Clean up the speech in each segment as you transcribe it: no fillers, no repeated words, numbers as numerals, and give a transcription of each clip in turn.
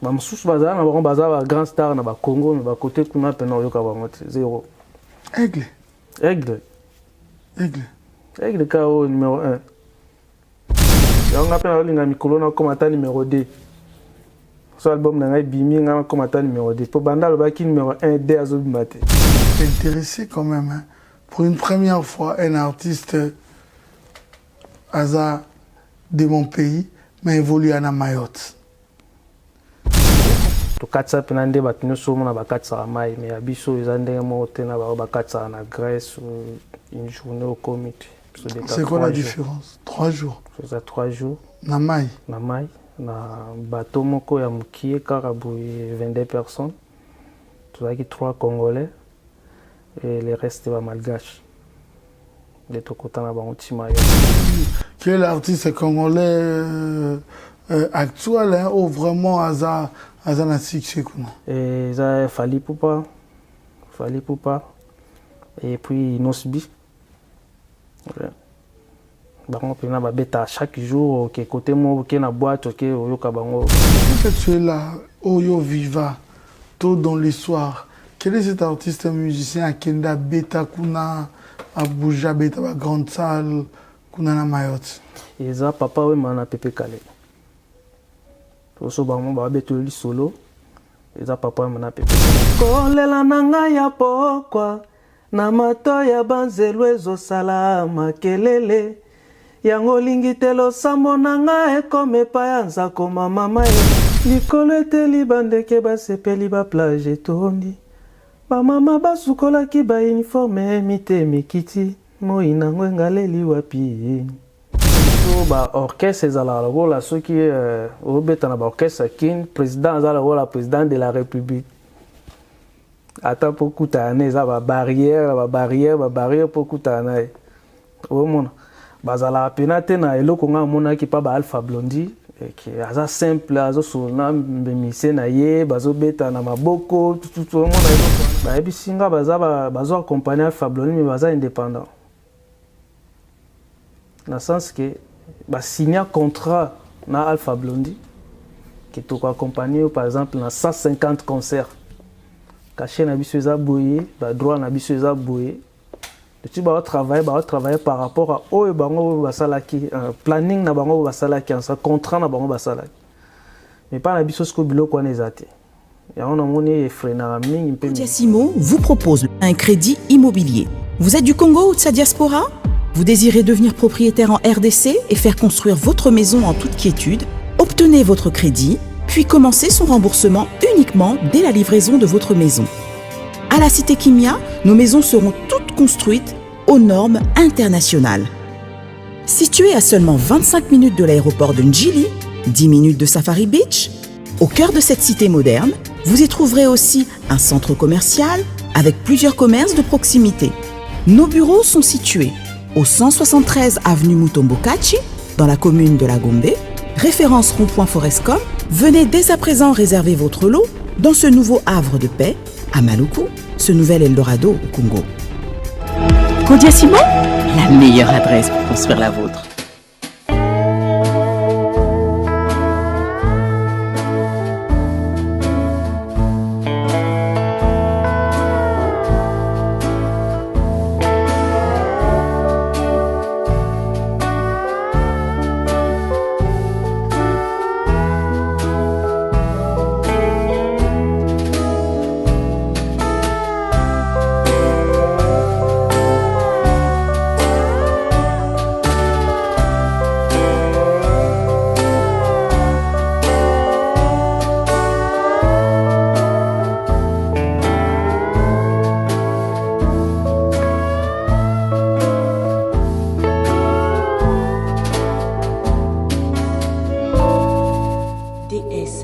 Mamsusu baza na bango baza ba grand star na ba Congo na ba côté kuna pena yoka bango zéro. Aigle KO numéro 1. On a pena linga mikolo na komata numéro 2. So album na ngai bimi nga komata numéro 2. Po banda le baki numéro 1 D azo bimate. Intéressé quand même hein. Pour une première fois un artiste Aza de mon pays mais évolue à Mayotte. To katsa penande batino so mona bakatsa mai mais abiso ezande mo tena ba bakatsa na Grèce une journée au comité. C'est quoi la différence? 3 jours. C'est 3 jours. Na mai. Na bateau moko ya mukie karabu 22 personnes. Tout ça qui 3 Congolais et les restes ba malgaches. De tout côté na bango tima yo. Quel artiste congolais actuel hein, ou vraiment Aza na succès kuna? Et ça Fally Ipupa et puis Nosbi. Ouais. Bango pena ba beta chaque jour que côté mo que na boîte que yoka bango. Tu es là Oyo Viva tôt dans l'histoire. Quel est cet artiste musicien à Kenda beta kuna Abuja beta ba grande salle kuna na Mayotte? Et ça papa we mana Pepe Kale. Oso bango ba betoli solo. Et ça papa we mana Pepe Kale. Kolela nanga ya pokwa na mato ya banzelu ezosala makelele. Yango lingitelo sambo nanga ekome pa ya nzako mama ye. Likolo eteli bandeke basepeli ba plage etondi. Ba mama basukolaki ba uniforme mite mikiti. Moi nango ngaleli wapi. Ba orchestre ezala la ceux qui obeta na ba orchestre kin président azala la président de la République. Ata pokutana eza ba barrière pokutana. Omona bazala pena te na eloko nga mona ki pa ba Alpha Blondy qui aza simple azo sona mbemisi na ye bazo beta na maboko tout omona eloko ba ebisinga bazo accompagner Alpha Blondy mais baza indépendant. Dans le sens que ba signer contrat na Alpha Blondy qui to accompagner par exemple dans 150 concerts. Caché na biso eza boyé, ba droit na biso eza boyé. Tu vas travailler par rapport à oyo bango basalaki planning na bango basalaki en sa contrat na bango basalaki. Mais pas na biso sko biloko na ezate. Ya on a moni frena mingi mpe. Kodiasimo vous propose un crédit immobilier. Vous êtes du Congo ou de sa diaspora? Vous désirez devenir propriétaire en RDC et faire construire votre maison en toute quiétude? Obtenez votre crédit, puis commencez son remboursement uniquement dès la livraison de votre maison. À la Cité Kimia, nos maisons seront toutes construites aux normes internationales. Située à seulement 25 minutes de l'aéroport de Njili, 10 minutes de Safari Beach, au cœur de cette cité moderne, vous y trouverez aussi un centre commercial avec plusieurs commerces de proximité. Nos bureaux sont situés au 173 avenue Mutombokachi, dans la commune de La Gombe, référence rond-point Forescom. Venez dès à présent réserver votre lot dans ce nouveau havre de paix à Maluku, ce nouvel Eldorado au Congo. Kodiasimo, la meilleure adresse pour construire la vôtre.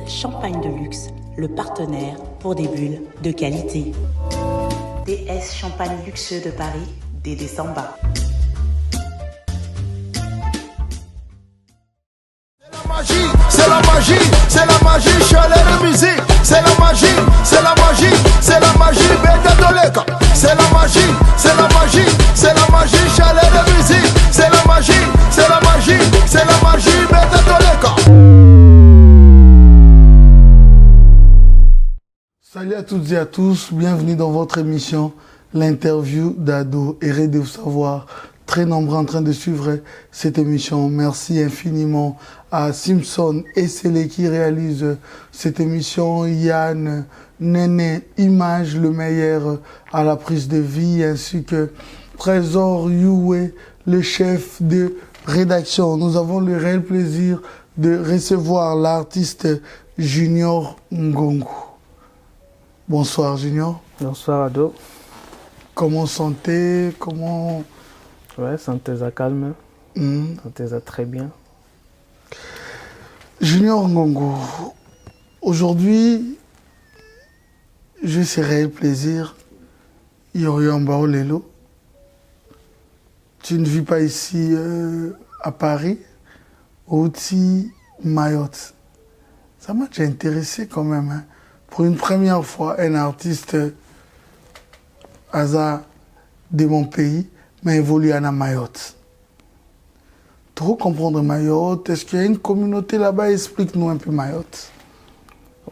Champagne de luxe, le partenaire pour des bulles de qualité. DS Champagne luxueux de Paris, Dédé Samba. C'est la magie, c'est la magie, chaleur de musique. C'est la magie, c'est la magie, c'est la magie, Beta Toleka. C'est la magie, c'est la magie, c'est la magie, chaleur de musique. C'est la magie, c'est la magie, c'est la magie, Beta Toleka. Salut à toutes et à tous, bienvenue dans votre émission, l'interview d'Ado. Errez de vous savoir, très nombreux en train de suivre cette émission. Merci infiniment à Simpson et Célé qui réalisent cette émission, Yann, Néné, Image, le meilleur à la prise de vie, ainsi que Trésor Youé, le chef de rédaction. Nous avons le réel plaisir de recevoir l'artiste Junior Ngongo. Bonsoir Junior. Bonsoir Ado. Comment santé? Comment... Ouais, santé ça calme. Santé ça très bien. Junior Ngongo, aujourd'hui, j'ai ce réel plaisir. Yoriamba Lelo. Tu ne vis pas ici à Paris, aussi Mayotte. Ça m'a déjà intéressé quand même. Hein. Pour une première fois, un artiste hasard de mon pays m'a évolué à Mayotte. Trop comprendre Mayotte, est-ce qu'il y a une communauté là-bas? Explique-nous un peu Mayotte.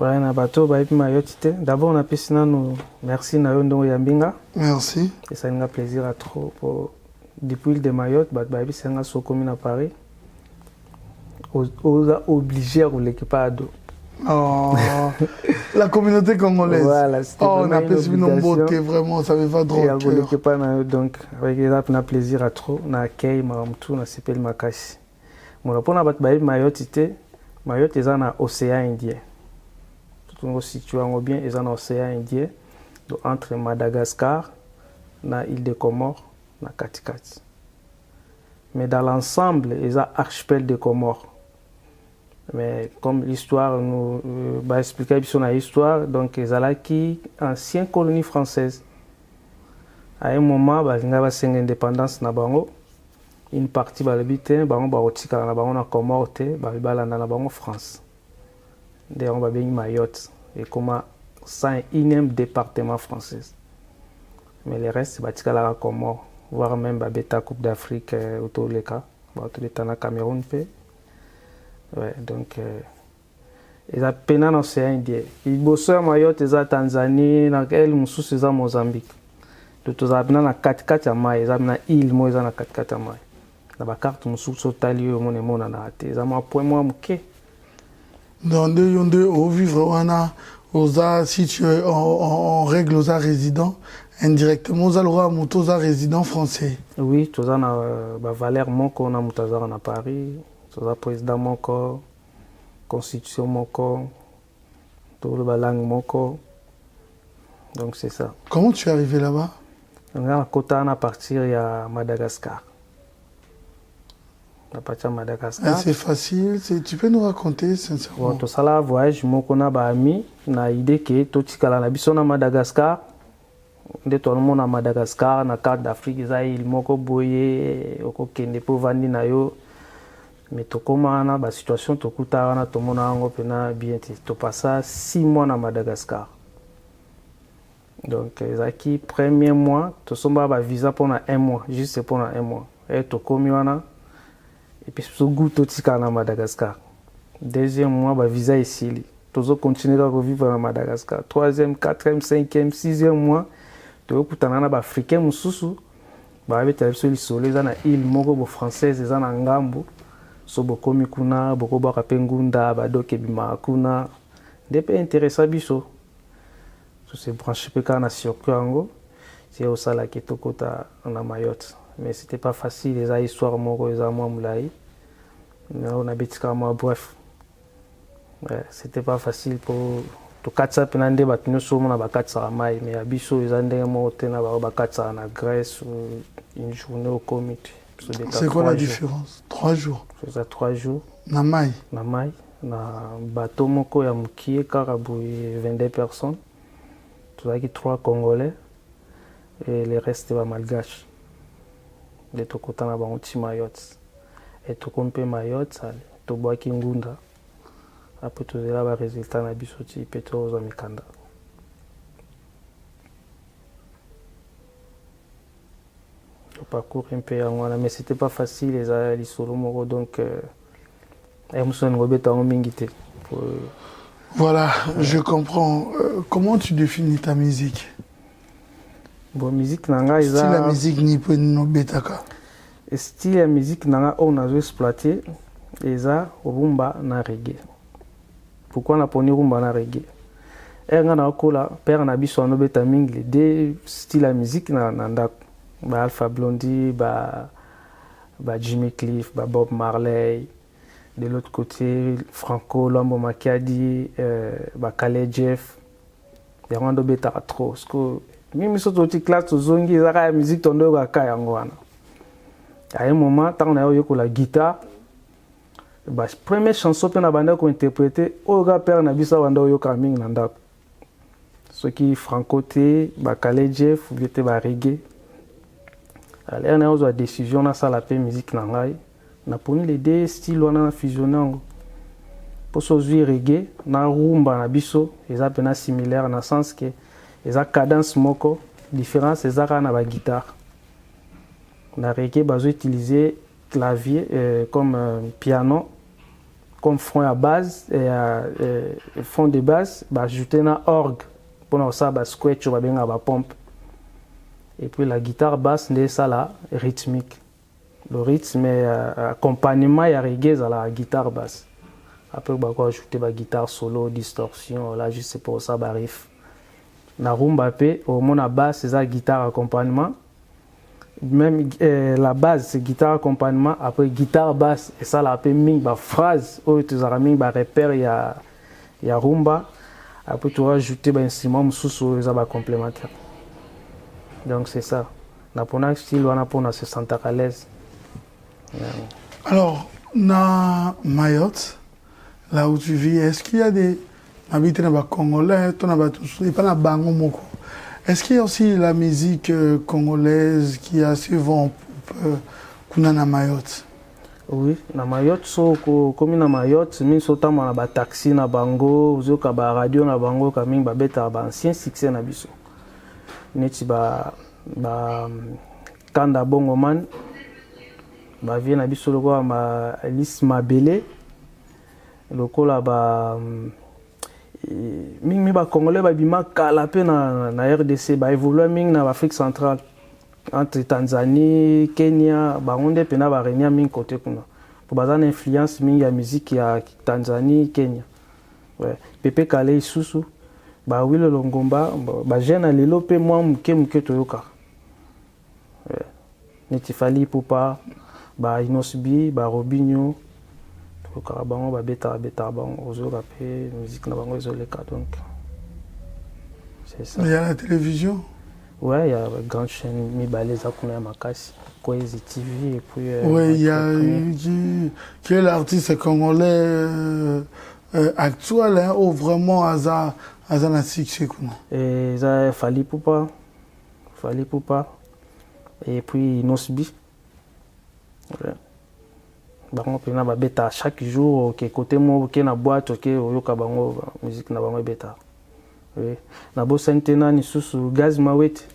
Ouais, na bateau Mayotte. D'abord, on a pu nous merci Nayondo Yambinga. Merci. Et ça nous a plaisir à trop. Depuis l'île de Mayotte, c'est un commune à Paris. On a obligé à rouler pas à dos. Oh, la communauté congolaise. Voilà, on a plus une beauté, vraiment, ça me va droit. Donc, avec les on a plaisir à trop. On a accueilli, on a s'appelle Makasi. Mon pour Mayotte, Mayotte est dans l'océan Indien. Tout le monde situé bien, est dans l'océan Indien. Donc, entre Madagascar, na île de Comores, na Katikati. Mais dans l'ensemble, il y a archipel de Comores. Mais comme l'histoire nous va expliquer sur l'histoire, donc ils ont qui ancienne colonie française. À un moment, il y a une indépendance na bango. Une partie va l'habiter, bango va otika na bango na Comores, ba na bango France. D'ailleurs, on va bien Mayotte et comme 101e département français. Mais le reste, c'est la Comores, voire même la Coupe d'Afrique autour des cas, autour des temps Cameroun fait. Ouais, donc, ils ont peine dans l'océan Indien. Ils bossent à Mayotte, ils ont Tanzanie, ils ont Mozambique. Donc, ils ont na 4 à Maï, ils ont na île, ils ont na 4 à Maï. Dans la carte, ils ont tali, ils ont un point moins mouké. Dans deux, au vivre, on a, si tu es en règle aux résidents, indirectement, aux aux résidents français. Oui, tous on a Valère Moko, on a Moutazar à Paris. Tout le président Moko, constitution Moko, tout le langue Moko. Donc c'est ça. Comment tu es arrivé là-bas? On a à partir à Madagascar. On a parti à Madagascar. C'est facile, tu peux nous raconter sincèrement. Bon, tout ça là, voyage, Moko na ba ami, na idée que tout tikala na biso na Madagascar. De tout le monde à Madagascar, na carte d'Afrique, il Moko boye, oko kende po vandi na yo. Mais tout comme la situation, tout le monde a bien été. Tout passé 6 mois à Madagascar. Donc, les acquis, premier mois, tout le monde a un visa pendant 1 mois, juste pendant 1 mois. Et tout comme et puis, tout goût tout à Madagascar. Deuxième mois, le visa est ici. Tout le monde continue à vivre à Madagascar. 3e, 4e, 5e, 6e mois, tout le monde a Africain, Moussoussou. Il y a des soleil, il y a des Français, il y a des Ngambo. So boko mikuna boko baka pengunda badoke bima kuna depe intéressant biso so c'est branché pe kana circuit ango c'est au sala qui tokota na Mayotte mais c'était pas facile les histoires moko les amoi moulai on a betika moi bref ouais, c'était pas facile pour to katsa penande batino so mona bakatsa mai mais abiso ezande mo tena bakatsa na Grèce une journée au comité. C'est quoi la différence? 3 jours. C'est ça, 3 jours. Namai. Namai. Na bateau moko ya mukie Karaboué 22 personnes. Tout ça qui 3 Congolais et le reste va malgache. De tout côté na bango ti Mayotte. Et tout comme pe Mayotte ça to boa kingunda. Après tout là ba résultat na biso ti peto za mikanda. Parcours un peu mais c'était pas facile les solos donc je me suis engobé dans mon mingité Voilà, je comprends. Comment tu définis ta musique? Bon, musique nanga Si la musique ni peut no betaka. style ya musique nanga on a exploité eza rumba na reggae. Pourquoi na poni rumba na reggae? Nga na kola père na biso no beta mingi les deux styles ya musique na ndako. Ba Alpha Blondy, ba Jimmy Cliff, ba Bob Marley. De l'autre côté, Franco, Lambo Makiadi, ba Kale Jeff. Yango ndo beta trop parce que mimi so toti classe zongi ezaka ya musique tondo ka ka yango wana. À un moment, tant on a eu la guitare, la première chanson que on a interprétée, au gars père na bisa wanda yo kaming nanda. Ce qui francoté, ba Kale Jeff, vite ba reggae. Alors on a eu la décision na ça la paix musique nangai. Na poni les deux styles on a fusionné. Pour ce reggae, na rumba na biso, ils a pena similaire dans le sens que ils a cadence moko, différence ils a na ba guitare. Na reggae bazo utiliser clavier comme piano comme fond à base et fond de base ba ajouter na orgue pour ça ba scratch ba benga ba pompe et puis la guitare basse n'est ça là rythmique le rythme accompagnement ya reggae à la guitare basse après ba quoi ajouter ba guitare solo distorsion là juste pour ça ba riff na rumba pe au mon basse c'est la guitare accompagnement. Même la base c'est guitare accompagnement après guitare basse et ça la appelle ming ba phrase ou tu as ming ba repère ya rumba après tu vas ajouter ba instrument mususu ça va complémentaire donc c'est ça na pona style wana pona se sentir à l'aise. Alors na Mayotte là où tu vis est-ce qu'il y a des habitants na ba congolais ton ba tous et pas na bango moko. Est-ce qu'il y a aussi la musique congolaise qui a assez vent kuna na Mayotte? Oui, na Mayotte so comme na Mayotte min so tama na ba taxi na bango, zo ka ba radio na bango ka min ba beta ba ancien succès na biso. Neti ba Kanda Bongo Man ba vie na biso loko ma Alice Mabele lokola ba ming mi ba congolais ba bima kala pe na RDC ba évoluer ming na Afrique centrale entre Tanzanie, Kenya, ba onde pe na ba renia ming côté kuna pour bazana influence ming ya musique ya Tanzanie, Kenya. Ouais, Pepe Kale isusu ba Wilo Longomba ba jeune lelo pe moi muke toyoka. Ouais. Netifali Pupa, ba Inosbi, ba Robinho Karabango ba beta bango ozo rapé musique na bango ezoleka donc c'est ça. Il y a la télévision? Ouais, il y a une grande chaîne Mibale Zakuna ya Makasi, Kwezi TV et puis ouais, il y a quel artiste congolais actuel hein, ou vraiment Aza na succès kuna. Et ça Fali Pupa et puis Inosbi. Ouais. Bango pena ba beta chaque jour que côté mo que na boîte que oyoka bango musique na bango beta. Oui. Na bo sentena ni susu Gaz Mawete.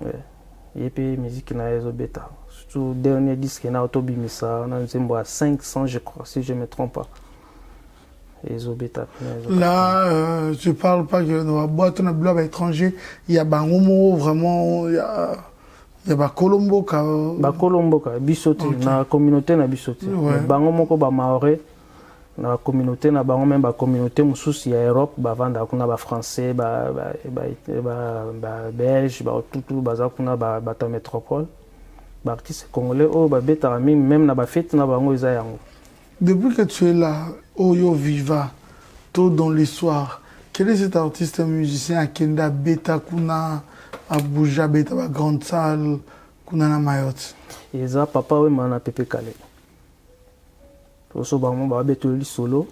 Ouais. Et puis musique na ezo beta. Surtout dernier disque na Autobimisa, on a nzembo à 500 je crois si je me trompe pas. Ezo beta. Là je parle pas que dans la boîte na bloc étranger, il y a bango mo vraiment il y a ba Colombo ka bisote okay. Na communauté na bisote ouais. Bango moko ba maoré na communauté na bango même ba communauté mususu ya Europe ba vanda kuna ba français ba belge ba tout baza kuna ba ta métropole ba artiste congolais o ba beta même na ba fête na bango isa yango. Depuis que tu es là Oyo Viva tôt dans l'histoire quel est cet artiste musicien à Kenda beta kuna Abuja beta ba grande salle kuna na Mayotte? Eza papa we mana Pepe Kale. Toso bango ba beto li solo.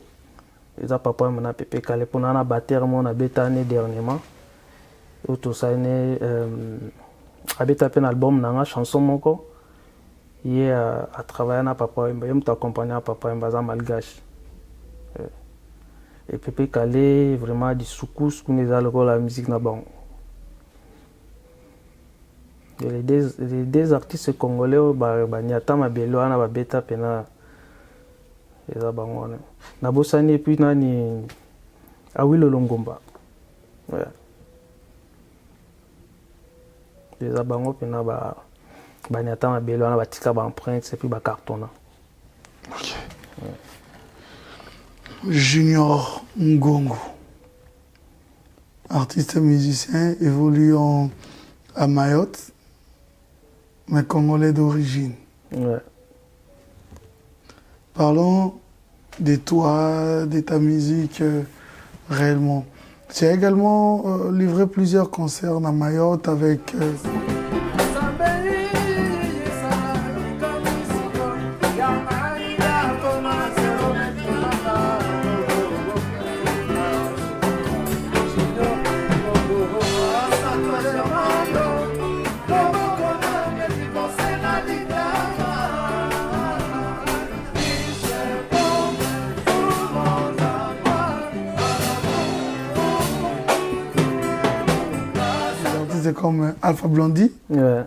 Eza papa we mana Pepe Kale pona na batteur mon na beta année dernièrement. Auto saine abeta pen album nanga chanson moko. Yé a travaillé na papa we yem t'accompagner papa we baza malgache. Et Pepe Kale vraiment du soukous kuna za la musique na bango. Les deux artistes congolais Nyata Mabelo na beta pena eza bango na bosani puis nani Ah oui, le Longomba. Ouais. Les abango, puis na ba nyata na belo na batika ba empreinte et puis ba cartona. Ok. Junior Ngongo, artiste et musicien évoluant à Mayotte, mais congolais d'origine. Ouais. Parlons de toi, de ta musique réellement. Tu as également livré plusieurs concerts à Mayotte avec... comme Alpha Blondy. Ouais.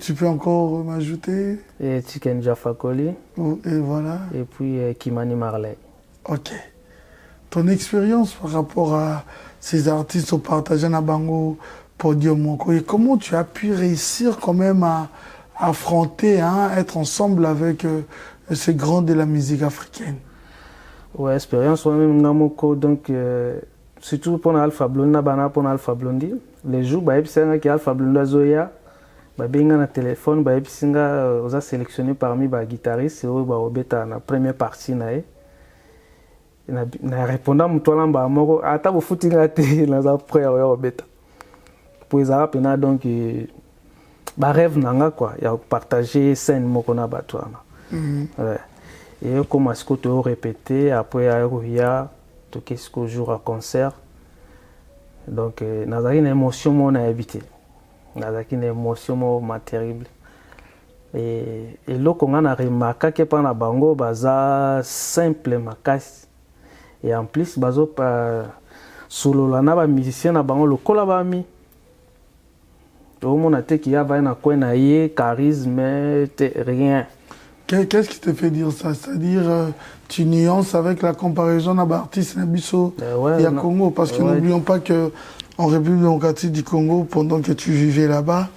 Tu peux encore m'ajouter. Et Tiken Jaffa Koli. Et voilà. Et puis Kimani Marley. Ok. Ton expérience par rapport à ces artistes au partagé na bango podium, et comment tu as pu réussir quand même à affronter, hein, être ensemble avec ces grands de la musique africaine? Ouais, expérience, moi-même, donc, surtout pour Alpha Blondy, pour Alpha Blondy, les jours, bah, et Alpha Blondy Zoya, bah, bien na téléphone, bah, et puis on a sélectionné parmi les guitaristes, et bah, obeta na première partie na na répondant mutuana ba moko ata bo futinga te na za frère ya obeta pour ça pena donc ba rêve nanga quoi ya partager scène moko na batwana. Ouais. Et comme est-ce que tu as répété après ya to qu'est-ce que jour à concert. Donc nazaki une émotion mon a habité. Nazaki une émotion ma terrible. Et là qu'on a remarqué que pendant bango baza simple makasi. Et en plus bazo solo la na ba musicien na bango le kola ba mi. Au monde a qui a va na coin na yé charisme rien. Qu'est-ce qui te fait dire ça? C'est-à-dire, tu nuances avec la comparaison d'artistes Nabiso et à Congo, parce que n'oublions pas qu'en République démocratique du Congo, pendant que tu vivais là-bas,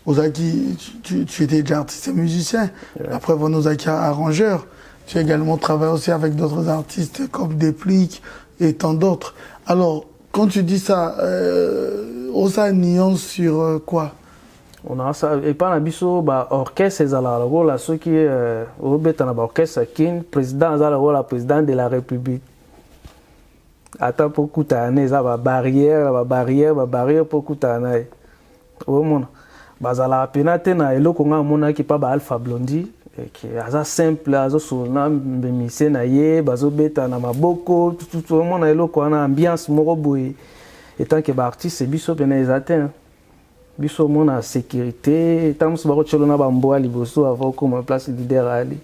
tu étais déjà artiste et musicien. Après, Vonozaki arrangeur. Tu as également travaillé aussi avec d'autres artistes comme Déplique et tant d'autres. Alors, quand tu dis ça, on a une nuance sur quoi? On a ça et pas nabiso ba orchestre ezala la ceux qui au betana ba orchestre kin président ezala la président de la République ata beaucoup tane za ba barrière beaucoup tane au monde bazala penate na eloko nga mona ki pa ba Alpha Blondy qui aza simple azo sona bemise na ye bazo betana maboko tout le monde eloko na ambiance moko boye étant que ba artiste biso pena ezaten biso mona sécurité tant que baro cholo na bamboa liboso avant comme place leader ali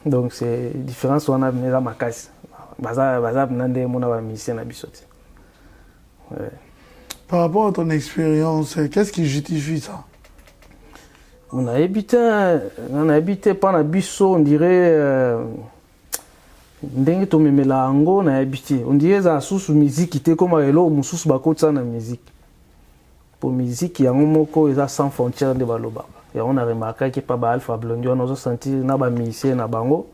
donc c'est différence on a na makasi baza nande mona ba mission na biso. Par rapport à ton expérience, qu'est-ce qui justifie ça? On a habité pendant biso on dirait ndenge to memela ngo na habité on dirait za sous musique était comme elo mususu bakotsa na musique. Pour musique, il y a un mot qui est sans frontières de Baloba. Et on a remarqué que pas Alpha Blondy, on a senti na ba musicien na bango,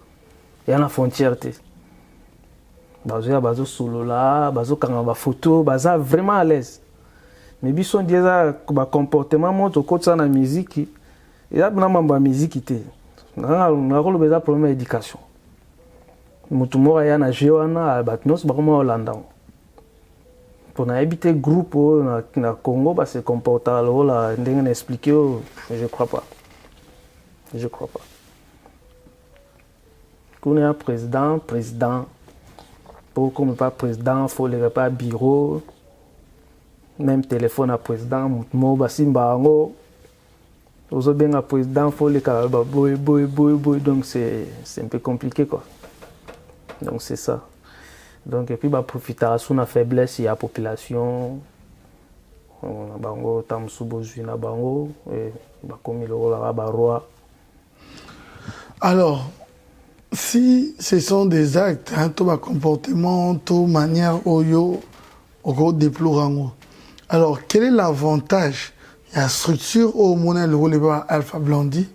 il y a une frontière te. Bazo ya bazo solo là, bazo kanga ba photo, baza vraiment à l'aise. Mais bison déjà ba comportement monte au côté na musique, il y a na mamba musique te. Na rolo beza problème d'éducation. Mutu mora ya na jewana batnos ba comme Hollande. Pour habiter groupe na Congo, bah, se comporte alors là, expliqué, je crois pas. Je crois pas. Qu'on est un président, pour qu'on n'est pas président, il faut le pas bureau, même téléphone à président, mot basimba ngo. Aux autres bien à président, il faut le cas boy, donc c'est un peu compliqué quoi. Donc c'est ça. Donc, et puis, bah, profiter de la faiblesse de la population. On a bango, tam subozu na bango, et bah, comme il aura la roi. Alors, Si ce sont des actes, hein, tout ma comportement, toute manière oyo, au déplorango. Alors, quel est l'avantage? Il y a structure au monnaie le rôle Alpha Blondy.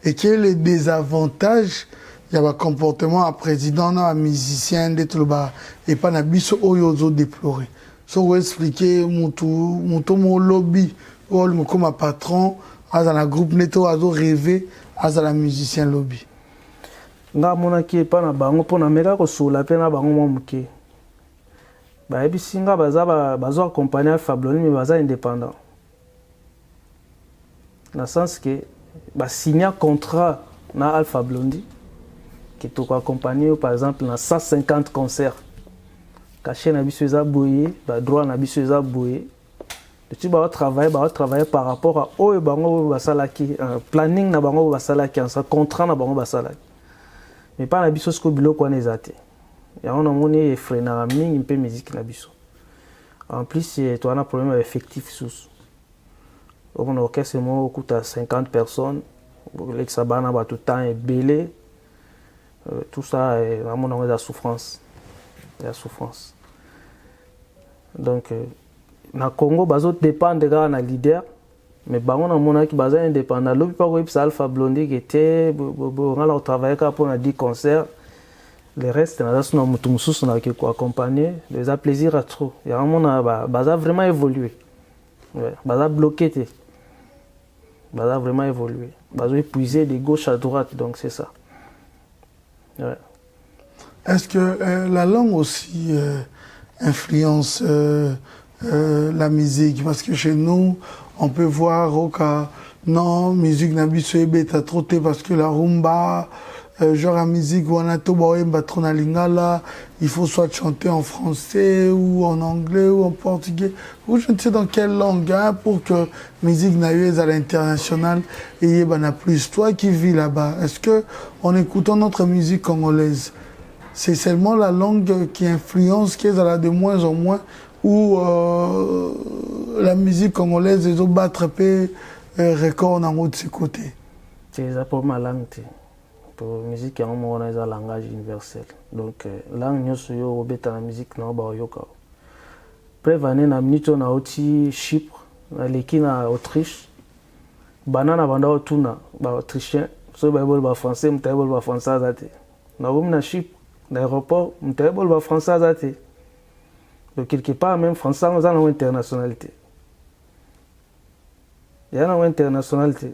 Et quel est le désavantage? Il y a un comportement à président, à musicien, et pas un biso oyo déploré. Si vous expliquez mon lobby, ou comme patron, à un groupe neto, à rêver, à un musicien lobby. Nga monaki epa na bango mpona meka kosola mpe na bango mwa moke bayebisi nga bazo accompagner Alpha Blondy mais baza indépendant na sens ke basigna contrat na Alpha Blondy ke tokoaccompagne par exemple na 150 concerts cachet na biso eza boye badroit na biso eza boye depuis travailler par rapport à oyo bango basalaki planning na bango basalaki en contrat na bango basalaki mais pas na biso siko biloko wana eza te yango namoni efrenaka mingi mpe musique na biso en plus toana problème ya effectif susu okona orchestre moko okuta 50 personnes olekisa bana bato temps ebele tout ça namoni yango eza souffrance donc na Congo bazodépendre kaka na leader mais bango namonaki baza indépendant lobi mpa koyebisa Alpha Blondy ke te ngala kotravaille kaka mpona 10 concerts le reste naza suna motu mosusu nake koaccompagner eza plaisir à trop yango mona baza vraiment évolué baza bloqué te baza vraiment évolué bazo épuiser de gauche à droite donc c'est ça. Est-ce que la langue aussi influence la musique? Parce que chez nous, on peut voir au cas non, musique n'habituée bêta trop parce que la rumba, genre la musique où on a tout trop na lingala, il faut soit chanter en français ou en anglais ou en portugais ou je ne sais dans quelle langue hein, pour que musique n'aille à l'international et n'a plus. Toi qui vis là-bas, est-ce que en écoutant notre musique congolaise, c'est seulement la langue qui influence, qui est là de moins en moins, ou la musique congolaise les autres battre record en haut de ses côtés? C'est ça pour ma langue. Pour la musique, on a un langage universel. Donc, langue, nous sommes la musique, nous sommes yoka. Prévané na minute na oti Chypre, na leki na Autriche, banana banda otuna ba autrichien, so ba bol ba français, mutayebol ba français azate. Na bomi na Chypre, na aéroport, mutayebol ba français azate. Donc quelque part même français on a une internationalité. Il y a une internationalité.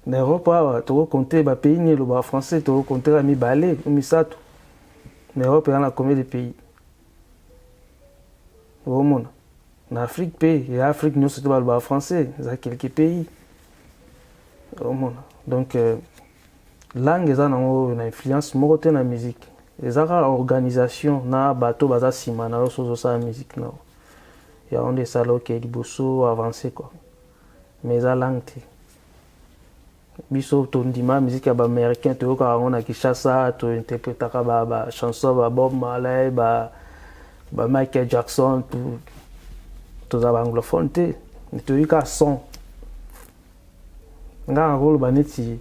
Na Europe to compter ba pays ni le ba français to compter la mi balé, mi sato. Na Europe il y a combien de pays? Au monde. En Afrique, pays, et Afrique, nous sommes pas français, il y a quelques pays. Au monde. Donc, langue, ils ont une influence dans la musique. Les organisations, na bateau, baza sima, na so la musique, na. Il y a des salons qui sont bosso avancé quoi. Mais la langue, biso tondima musique ya ba américain to ka on a Kinshasa to interpréter ba chanson ba Bob Marley ba Michael Jackson to za anglophone te to yika son nga rôle baneti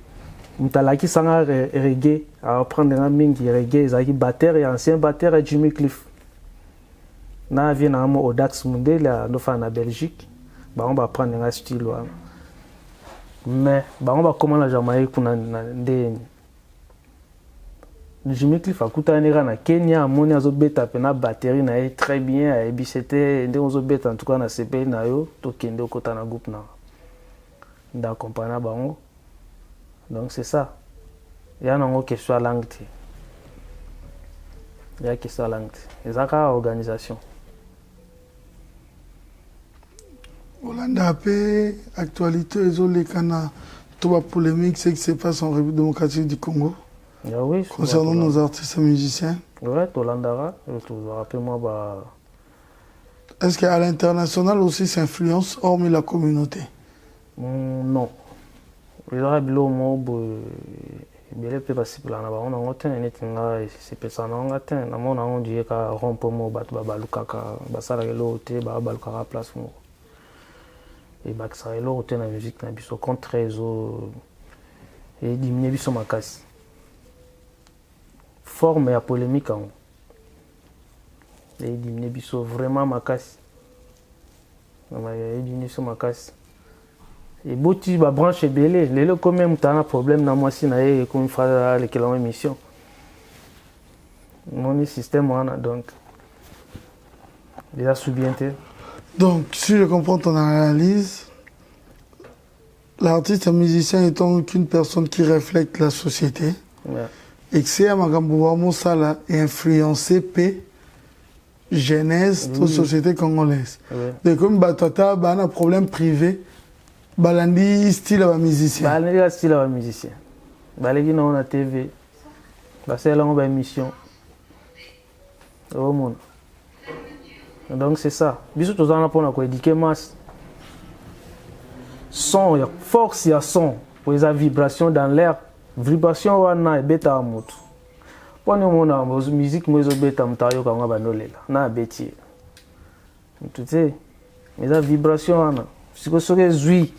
mutalaki sanga reggae à prendre un mingi reggae zaki batteur et ancien batteur Jimmy Cliff na vient na mo Audax Mundela no fa na Belgique ba on va prendre un style wa mais on va comment la Jamaïque kuna ndeni Jimmy Cliff akuta nera na Kenya amoni azobeta pena batterie na très bien et c'était ndé ozobeta en tout cas na CP na yo to kende okota na groupe na d'accompagner bango donc c'est ça il y a une question langue il y a question langue et ça ka organisation Hollanda paix, actualité, les canards, tout la polémique, c'est ce qui se passe en République démocratique du Congo. Oui, concernant nos artistes et musiciens. Oui, Hollanda, rappelez-moi. Est-ce qu'à l'international aussi, ça influence, hormis la communauté? Non. Il y a des gens qui sont passés par là. On a un temps, c'est personne qui a un temps. On a un dit que rompre mo bat babalukaka, basala kelo te babalukaka place mo. Et baksa kelo te na musique na biso contre réseau et diminuer biso makasi. forme ya polémique yango edimine biso vraiment makasi edimine biso makasi eboti babranche ebele lelo komi moto ana problème na mwasi na ye ekomi fa alekelango émission moni système wana donc déjà sous bien te. Donc, si je comprends ton analyse, l'artiste et musicien étant qu'une personne qui reflète la société, Ouais. et que c'est à Magamboua Moussala et influencé P, jeunesse, toute société congolaise. Ouais. Donc, comme Batata, bah, un problème privé, Balandi, style à musicien. Balandi style à musicien. Balandi na on TV. C'est là on va émission. Au monde. Donc c'est ça. Bisous tous en pour na éduquer masse. Son, il y a force, il y a son. Pour les vibrations dans l'air. Vibration wana e beta moto. Pour nous mona musique moi zo beta mtayo kanga banolela. Na beti. Tu sais, les vibrations wana. Si ko soke zui.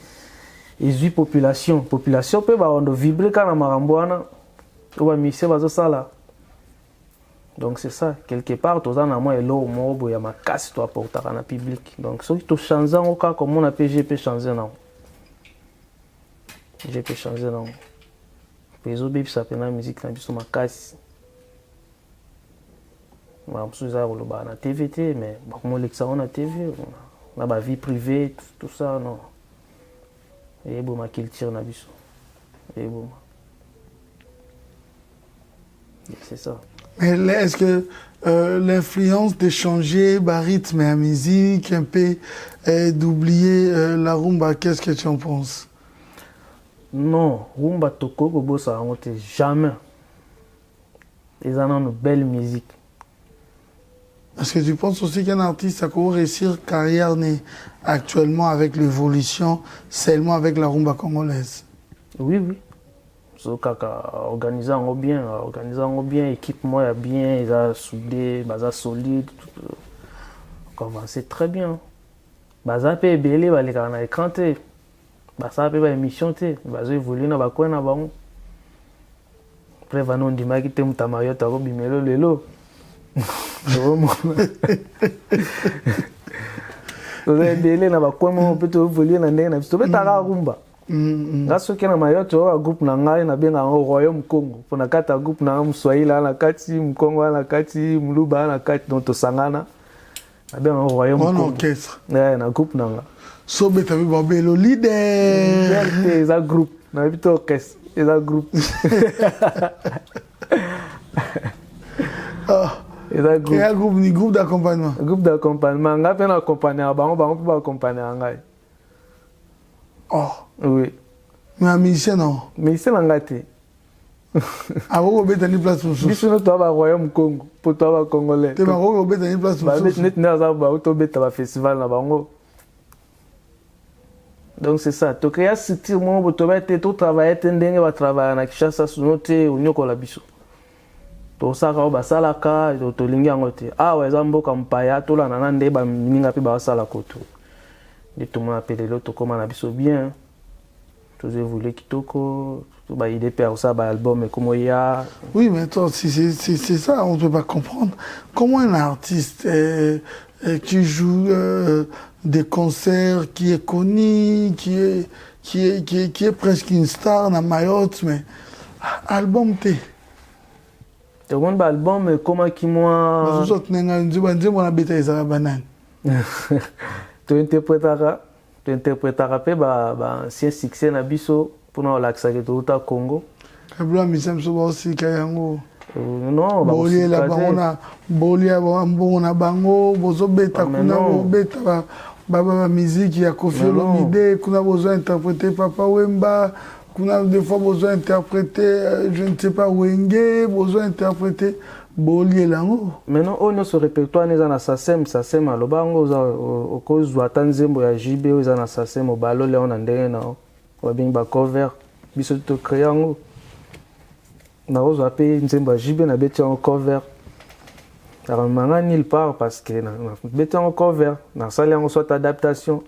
Ezui population peut ba on vibrer kana marambo wana. Ko ba mise bazo sala. Donc c'est ça, quelque part, tous en amont et l'eau, il y a ma casse, toi, pour ta na public. Donc, ce qui te change en cas, comme on appelle, j'ai pu changer, non. J'ai pu changer, non. Les autres bébés, ça fait la musique, la musique, ma casse. Je suis allé à TVT, mais comment l'exemple on a TV, on a ma vie privée, tout ça, non. Et bon, ma culture, na biso. Et bon. C'est ça. Mais est-ce que l'influence de changer le rythme et la musique, un peu d'oublier la rumba, qu'est-ce que tu en penses? Non, rumba toko kobo ça on jamais. Ils ont une belle musique. Est-ce que tu penses aussi qu'un artiste a comment réussir carrière actuellement avec l'évolution, seulement avec la rumba congolaise? Oui, oui. So, organisant bien, équipement est bien, ils ont soudé, ils ont solide, tout. C'est très bien. Ils ont fait belé, ils ont écran, ils ont fait émission, ils ont évolué dans le coin. Après, ils ont dit que tu as marié, tu as bimelo lelo. Ils ont belé dans le coin, ils ont évolué dans le coin. Ils ont rumba. Ngaso kena mayoto wa groupe na ngai na benga ngo Royaume Congo pona kata groupe na Mswahili na kati Mkongo na kati Mluba na kati donc to sangana na benga ngo Royaume Congo orchestre na groupe na nga so beta bi babelo leader za groupe na bito orchestre za groupe et groupe d'accompagnement nga pe na accompagner bango pe ba accompagner ngai. Oh. Oui. Mais un musicien, non. Musicien, on a été. Ah, vous avez une place pour ça. Bisous, nous avons un royaume Congo. Pour toi, Congolais. Tu as une place pour ça. Nous avons un festival là-bas. Donc, c'est ça. Tu as ce petit moment où tu travailles, tu vas travailler à Kinshasa, tu vas travailler au Nyokolabiso. Tu vas travailler à Salaka, tu vas travailler à Ngote. Ah, ouais, Zambo, Kampaya, tu vas travailler à Mingapi, Salakoto. Et tout le monde appelle l'autre comme on a bien bien. Tous les voulez qui toko, tout bah idée pour ça bah album et comment il y a. Oui, mais toi c'est ça, on ne peut pas comprendre. Comment un artiste qui joue des concerts, qui est connu, qui est presque une star dans Mayotte, mais album t'es. Tout le monde bah album mais comment qui moi. Nous autres on a bêté les banane. Tu interpréteras pe ba ancien succès na biso pour na l'accès que tout au Congo. Kabla misem so aussi kayango. Non, ba bolie la bangona, bolie na bango, bozo beta kuna beta ba musique ya Koffi Olomide, kuna bozo interpréter Papa Wemba, kuna des fois bozo interpréter je ne sais pas Wenge, bozo interpréter bolie lango. Maintenant on se répertoire les na sasem alobango au cause wa nzembo ya JB aux na sasem au balo le on ndenge na wa bing ba cover biso to créango na ozo apé nzembo ya JB na beti en cover alors manga nulle part parce que na beti en cover na sali en soit adaptation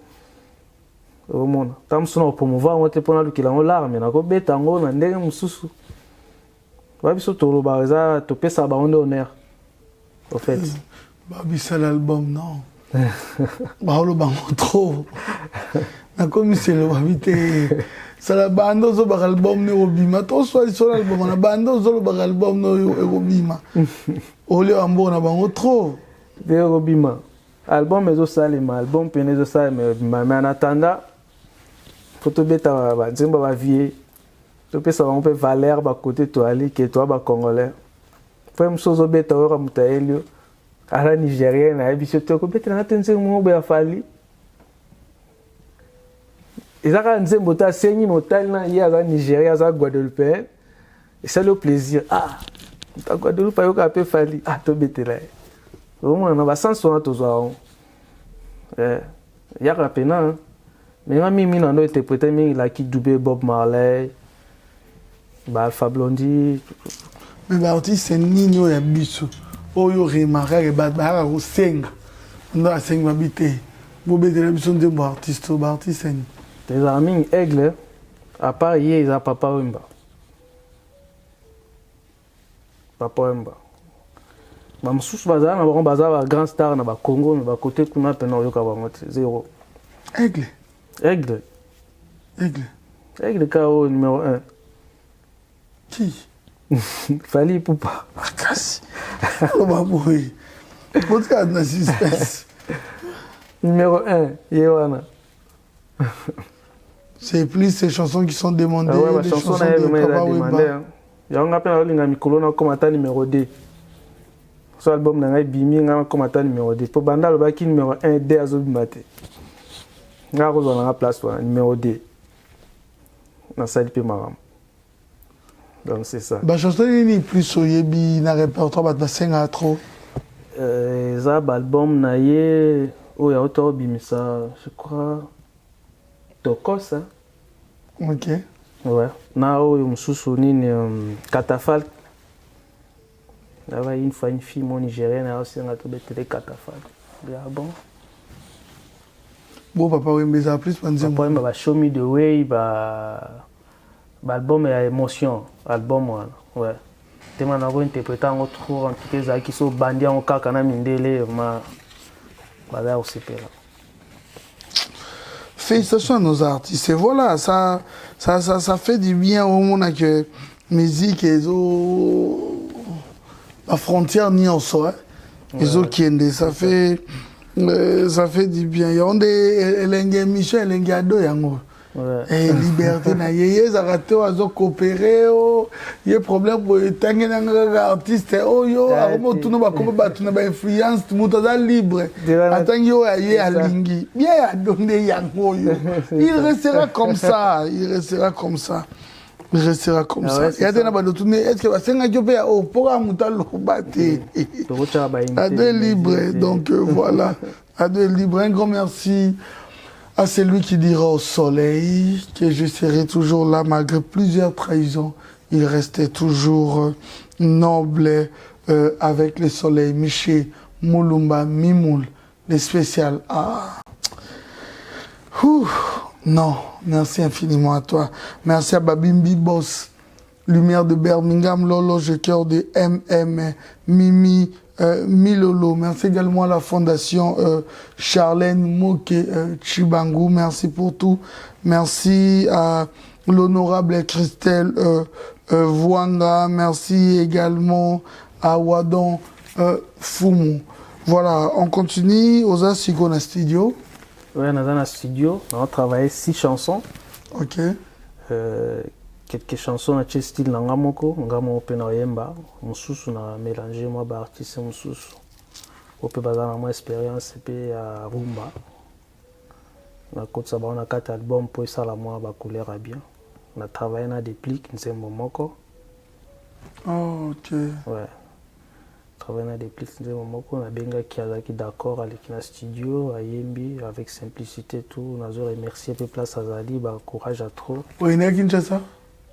au monde tam sono promouvoir on te pona lu kilango l'art mais na ko beta ngo na ndenge mususu biso toloba eza topesa bango nde honneur au fait babisa l'album non baoloba bango trop nakomi selo babi te sala bando ozobaka album ne ekobima toswali so na album na bando ozolobaka album no ekobima olio ambo na bango trop mpe ekobima album ezosalema album pene ezosalema ebima mais en attendant fo tobeta banzembo bavie topesa bango mpe valeur bakote toali ke toa bacongolais mpe mosu ozobeta oyoka moto ayelio ala nigérien nayebi so te okobetela nga te nzembo moko boya fali eza kaka nzembo te asengi motali na ye aza nigérien aza guadeloupéen esali o plaisir moto a guadeloupe ayokaka mpe fali tobetela ye omona na basanso wana tozwa yango yaka pena mais nga mingi na ndo interprété mingi Lucky Dubé, Bob Marley, Alpha Blondy. Mais baartiste nini oyo ya biso oyo remarkaka bayaka kosenga ndo asengi babi te bobetela biso nzembo artiste oyo baartiste nini ezala mingi Aigle à part ye eza Papa Wemba bamosusu bazala na bango baza bagrand star na bacongo me bakote kuna mpena oyoka bango te zero. Aigle kaka oyo numéro 1 qui Fally Ipupa makasi loba boye botika na suspense numéro 1 ye wana. C'est plus ces chansons qui sont demandées. Ouais, les chansons de Papa Wemba. Yango ngape na olinga mikolo na komata numéro 2. So album na ngai bimi nga komata numéro 2. Po banda lobaki numéro 1 D azobima te. Nga kozwa na place wana numéro 2. Na sali pe maram. Donc c'est ça. Ba chanson ni plus oyebi na répertoire ba senga trop. Ça album na ye oya auto bimisa je crois Tokos hein. OK. Ouais. Na oyo mususu nini Catafalque. Il y avait une fois une fille mon nigérienne a aussi un télé Catafalque. Bon. Bon Papa Wemba ça plus panzem. Papa Wemba Show Me the Way album et émotion album ouais. Tellement na ko interpréter en trop en tout cas qui sont bandits en kaka na mindele ma bala osepela. Félicitations à nos artistes. Et voilà, ça fait du bien au monde que musique et la frontière ni en soi. Les autres qui ça fait du bien. Il y a des Michel, Elengado yango. Et liberté na yeye zarato azo coopérer il y a problème pour tangi na artiste yo akomo tuno ba ko ba tuna ba influence muto za libre atangi yo aye alingi bien a donné yango yo il restera comme ça il restera comme ça il y a des na ba tuna est-ce que ba senga jo pe o pour muta lo baté à deux libre donc voilà à deux libre un grand merci à celui qui dira au soleil que je serai toujours là malgré plusieurs trahisons. Il restait toujours noble avec le soleil. Miché Moulumba Mimoul, les spéciales. Non, merci infiniment à toi. Merci à Babimbi Boss, Lumière de Birmingham, Lolo, je cœur de MM, Mimi, Milolo. Merci également à la fondation Charlène Moké Chibangu. Merci pour tout. Merci à l'honorable Christelle Vuanga. Merci également à Wadon Fumu. Voilà, on continue. Oza Sigona Studio. Oui, on a dans le studio. On a travaillé 6 chansons. Ok. Quelques chansons na style na ngamoko pe na yemba mususu na mélanger moi ba artiste mususu ope baza na moi expérience pe ya rumba na kotsa ba na 4 albums pour ça la moi ba couleur à bien na travaillé na déplique nzembo moko OK ouais travaillé na déplique nzembo moko na benga ki azaki d'accord avec na studio à yembi avec simplicité tout na zo remercier pe place azali ba courage à trop oui na Kinshasa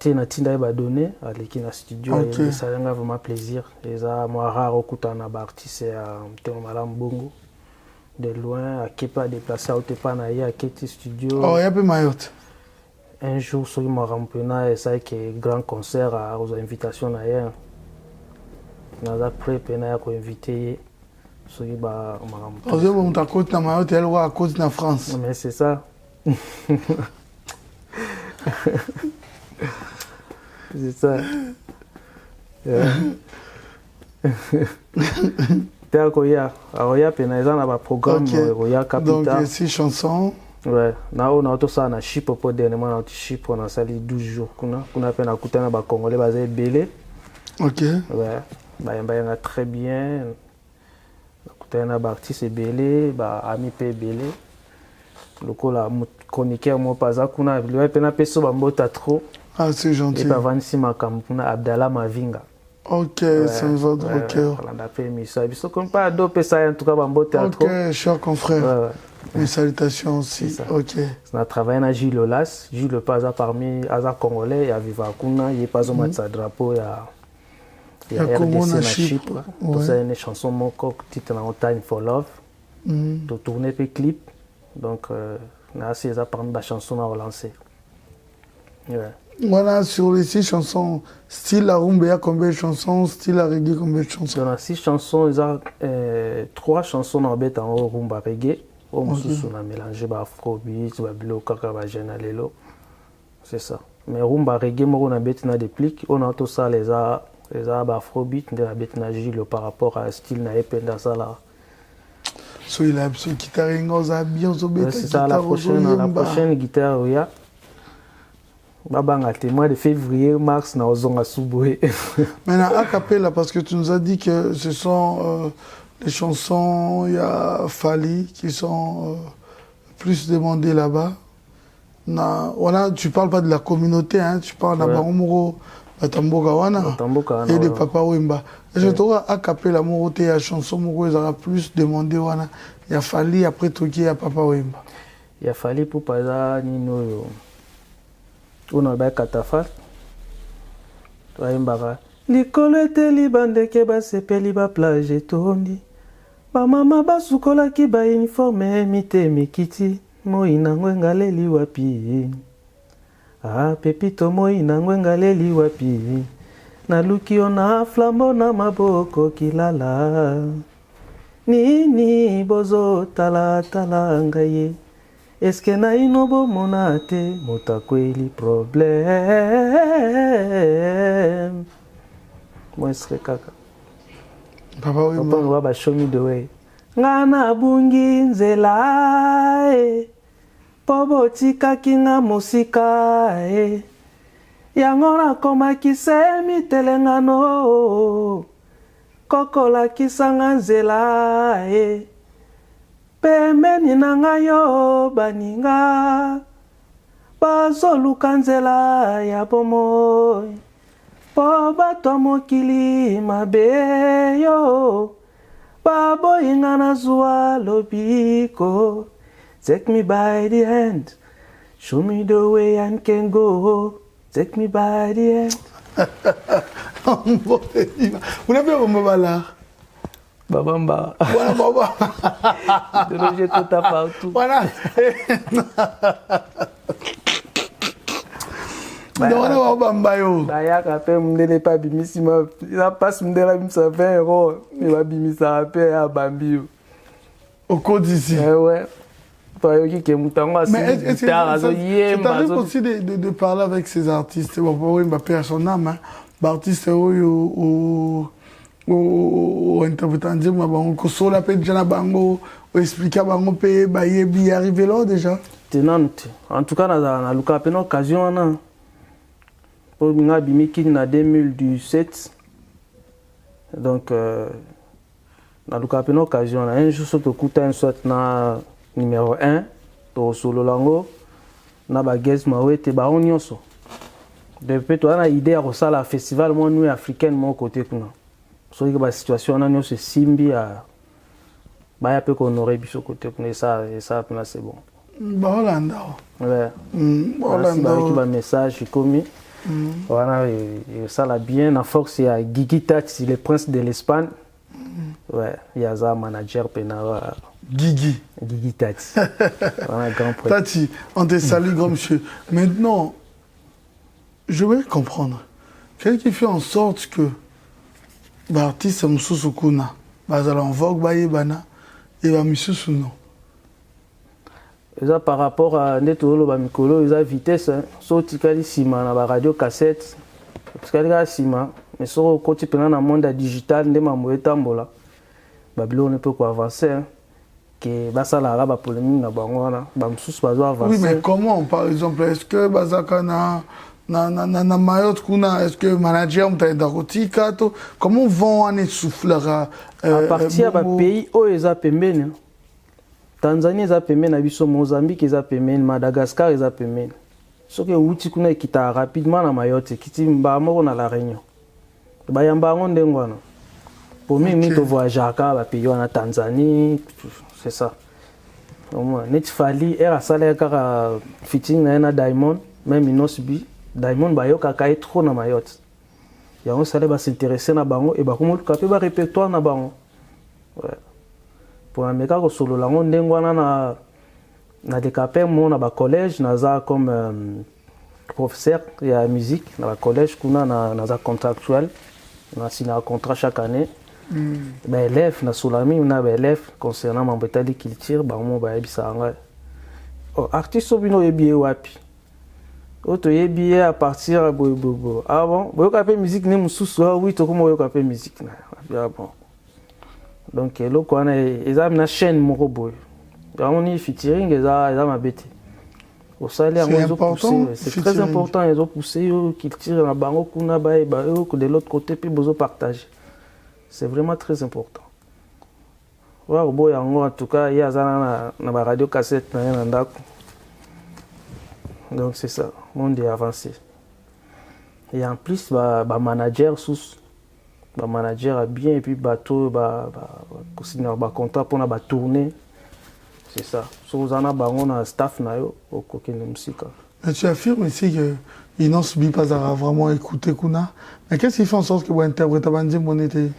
na tinda ba donné avec na studio et ça a vraiment plaisir et ça moi rare okutana ba artiste ya mtema malamu bongo de loin à kepa déplacer au tepa na ya keti studio ya pe Mayotte un jour sur mo rampena et ça que grand concert aux invitations na ya naza prêt pena ya koinvite ye soki Parce que bon, ta côte na Mayotte, elle va à côte na France. mais c'est ça. C'est ça. Te akoya pena eza na baprogramme oya Donc, capital. 6 chansons. Ouais, na otosala na Chypre po dernièrement na Chypre nasali 12 jours kuna pe nakutana bacongolais baza ebele. Ok. Ouais, bayemba yanga très bien. Nakutana na baartiste ebele, baami pe ebele. Lokola chroniqueur mo paza kuna liwa pe na peso bambota trop. Ah, c'est gentil. Et bavandisi makambo kuna Abdallah Mavinga. Ok, ça me va droit au cœur. Kalanda pe misa biso comme pas do pesa en tout cas bambota trop. Ok, cher confrère. Ouais. Mes salutations aussi. Ça. Ok. On a travaillé avec Gilles Olas. Gilles Paza parmi Aza Congolais, il y a Viva Kuna, il y a pas au sa drapeau, il y a RDC na Chypre. Tout ça, une chanson mon coq titre en Time for Love. De tourner puis clip. Donc, on a essayé de prendre la chanson à relancer. Voilà, sur les 6 chansons, style la rumba, il y a combien de chansons? Style la reggae, combien de chansons? Dans les 6 chansons, il y a 3 chansons en bête en rumba reggae. On a mélangé afrobeat, babilo, kaka, bajena lelo. C'est ça. Mais rumba reggae, on a bête na déplique. On a tout ça les afrobeat, on a bête na Gilles par rapport à style na ependa ça là. So il a une guitare bien, c'est ça la prochaine guitare il y a. Babanga témoin de février, mars na ozonga suboé. Maintenant a cappella parce que tu nous as dit que ce sont les chansons, il y a Fali qui sont plus demandées là-bas. Voilà, tu parles pas de la communauté, hein, tu parles de Baromoro, Batamboka Wana et de Papa Wemba. Je trouve à cappella Moroté, la chanson Moro, ils aura plus demandé Wana. Il y a Fali après Toki, il y a Papa Wemba. Il y a Fali pour Paza Nino. On a Katafat. Wembara. Likolo eteli bandeke basepeli baplage etondi bamama basukolaki bauniforme mitemi kiti moi nango engaleli wapi pepito moi nango engaleli wapi naluki yo na flambo na maboko kilala nini bozotala ngai eske naino bomona te moto akweli problème. Moi serait kaka. Papa Wemba. On va show me the way. Ngana bungi nzela pobo tika kinga musika yango nakomaki semi telengano kokola kisanga nzela pembeni na ngai yo baninga bazoluka nzela ya bomoi po bato mokili mabe yo baboyinga na zuwa lobiko. Take me by the hand, show me the way I can go. Take me by the hand. Vous n'avez pas Bamba là? Babamba. Voilà Bamba. De loger tout à partout. Voilà. Non, Bamba yo. Bayaka pe mundele pa bimisima. Il a pas mundela bimisa 20 €. Il va bimisa pe à Bambi. Au code ici. Ouais. Mais est-ce que ça t'arrive aussi de parler avec ces artistes? Bon, Mbappé à son âme, artistes ou interprétant dire moi ko la pe jana bango ou expliquer bango pe ba yebi arrivé là déjà. Tenante. En tout cas na luka pe occasion na pour nga bimiki na 2017. Donc na luka pe occasion na un jour surtout kuta un soit na numéro 1 to solo lango na bagez mawete ba onyoso depuis to na idée à la festival mo nuit africaine mon côté kuna so que ba situation na nyoso simbi a ba ya pe ko honorer biso côté kuna ça là c'est bon ba Hollande ouais Hollande qui ba message commis voilà ça la bien na force ya Gigi Tati le prince de l'Espagne ouais il y a ça manager penara Gigi Tati. Tati, on te salue, grand monsieur. Maintenant, je veux comprendre. Qu'est-ce qui fait en sorte que baartiste mosusu kuna bazala en vogue bayebana e bamisusu non. Eza par rapport à nde toloba mikolo eza vitesse hein. So otikali nsima na baradio cassette otikali kaka nsima mais soki okoti mpena na monde ya digital nde mambo etambola babiloko ne mpe koavance hein. Ke basalaka bapolémique na bango wana bamosusu bazo avance. Oui, mais comment par exemple est-ce que bazaka na Mayotte kuna est-ce que manager mutaenda kotika to comment vont en soufflera à partir ba pays oyo eza pembeni Tanzanie eza pembeni na biso, Mozambique eza pembeni, Madagascar eza pembeni. Soki outi kuna ekita rapidement na Mayotte ekiti mbamoko na la Réunion bayamba yango ndenge wana pour mingi to voyageaka ba pays wana Tanzanie c'est ça. Au moins net fali era sala kaka fitting na Diamond même Inosbi Diamond bayokaka ye trop na Mayotte. Yango sala ba s'intéresser na bango et ba komoluka pe ba répertoire na bango. Ouais. Pour un meka ko solo la ngonde ngwana na décapé mon na ba collège naza comme professeur ya musique na ba collège kuna na za contractuel na signé un contrat chaque année. Ben élève na solami na ba élève concernant mon betali culture ba mo ba yebisa nga. Oh artiste obino yebi wapi. Oto yebi à partir bobo. Ah bon, boyoka pe musique ne mususu oui to komo yoka pe musique na. Ah bon. Donc là on a une chaîne moko boy. On est featuring eza mabete. Au salaire c'est très important ils ont poussé qu'ils tirent la bango kuna ba de l'autre côté puis besoin partager. C'est vraiment très important. Ouais boy en tout cas il y a na ba radio cassette na ndako. Donc c'est ça, monde est avancé. Et en plus ba manager sous ba manager a bien et puis bateau consigner ba contrat pour na ba tourner. C'est ça. So zana bango na staff na yo okokende musika. Mais tu affirmes ici que Inosbi pas à vraiment écouter kuna. Mais qu'est-ce qui fait en sorte que vous interprétez bandi mon été?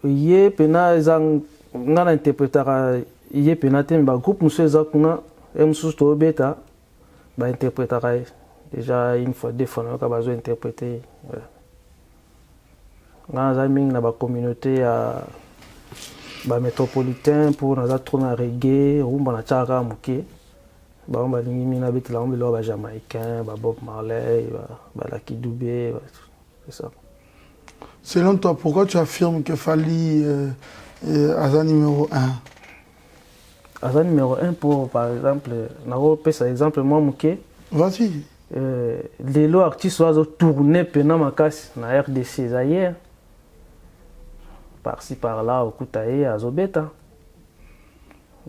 Yé pena zang ngana interprétera yé pena te ba groupe monsieur za kuna et monsieur to beta ba interprétera déjà une fois deux fois ka bazo interpréter. Dans la communauté métropolitaine pour nous tourner à reggae, rumba na chaka muke, ba on lingi mina beti la on ba jamaïcain, ba Bob Marley, ba Lucky Dubé, c'est ça. Selon toi, pourquoi tu affirmes que Fally Aza numéro 1? Aza numéro 1 pour par exemple, nako pesa exemple moi muke. Vas-y. Les lots artistes ont tourné pendant ma casse na RDC hier. Par-ci par-là au Koutaï à Zobeta.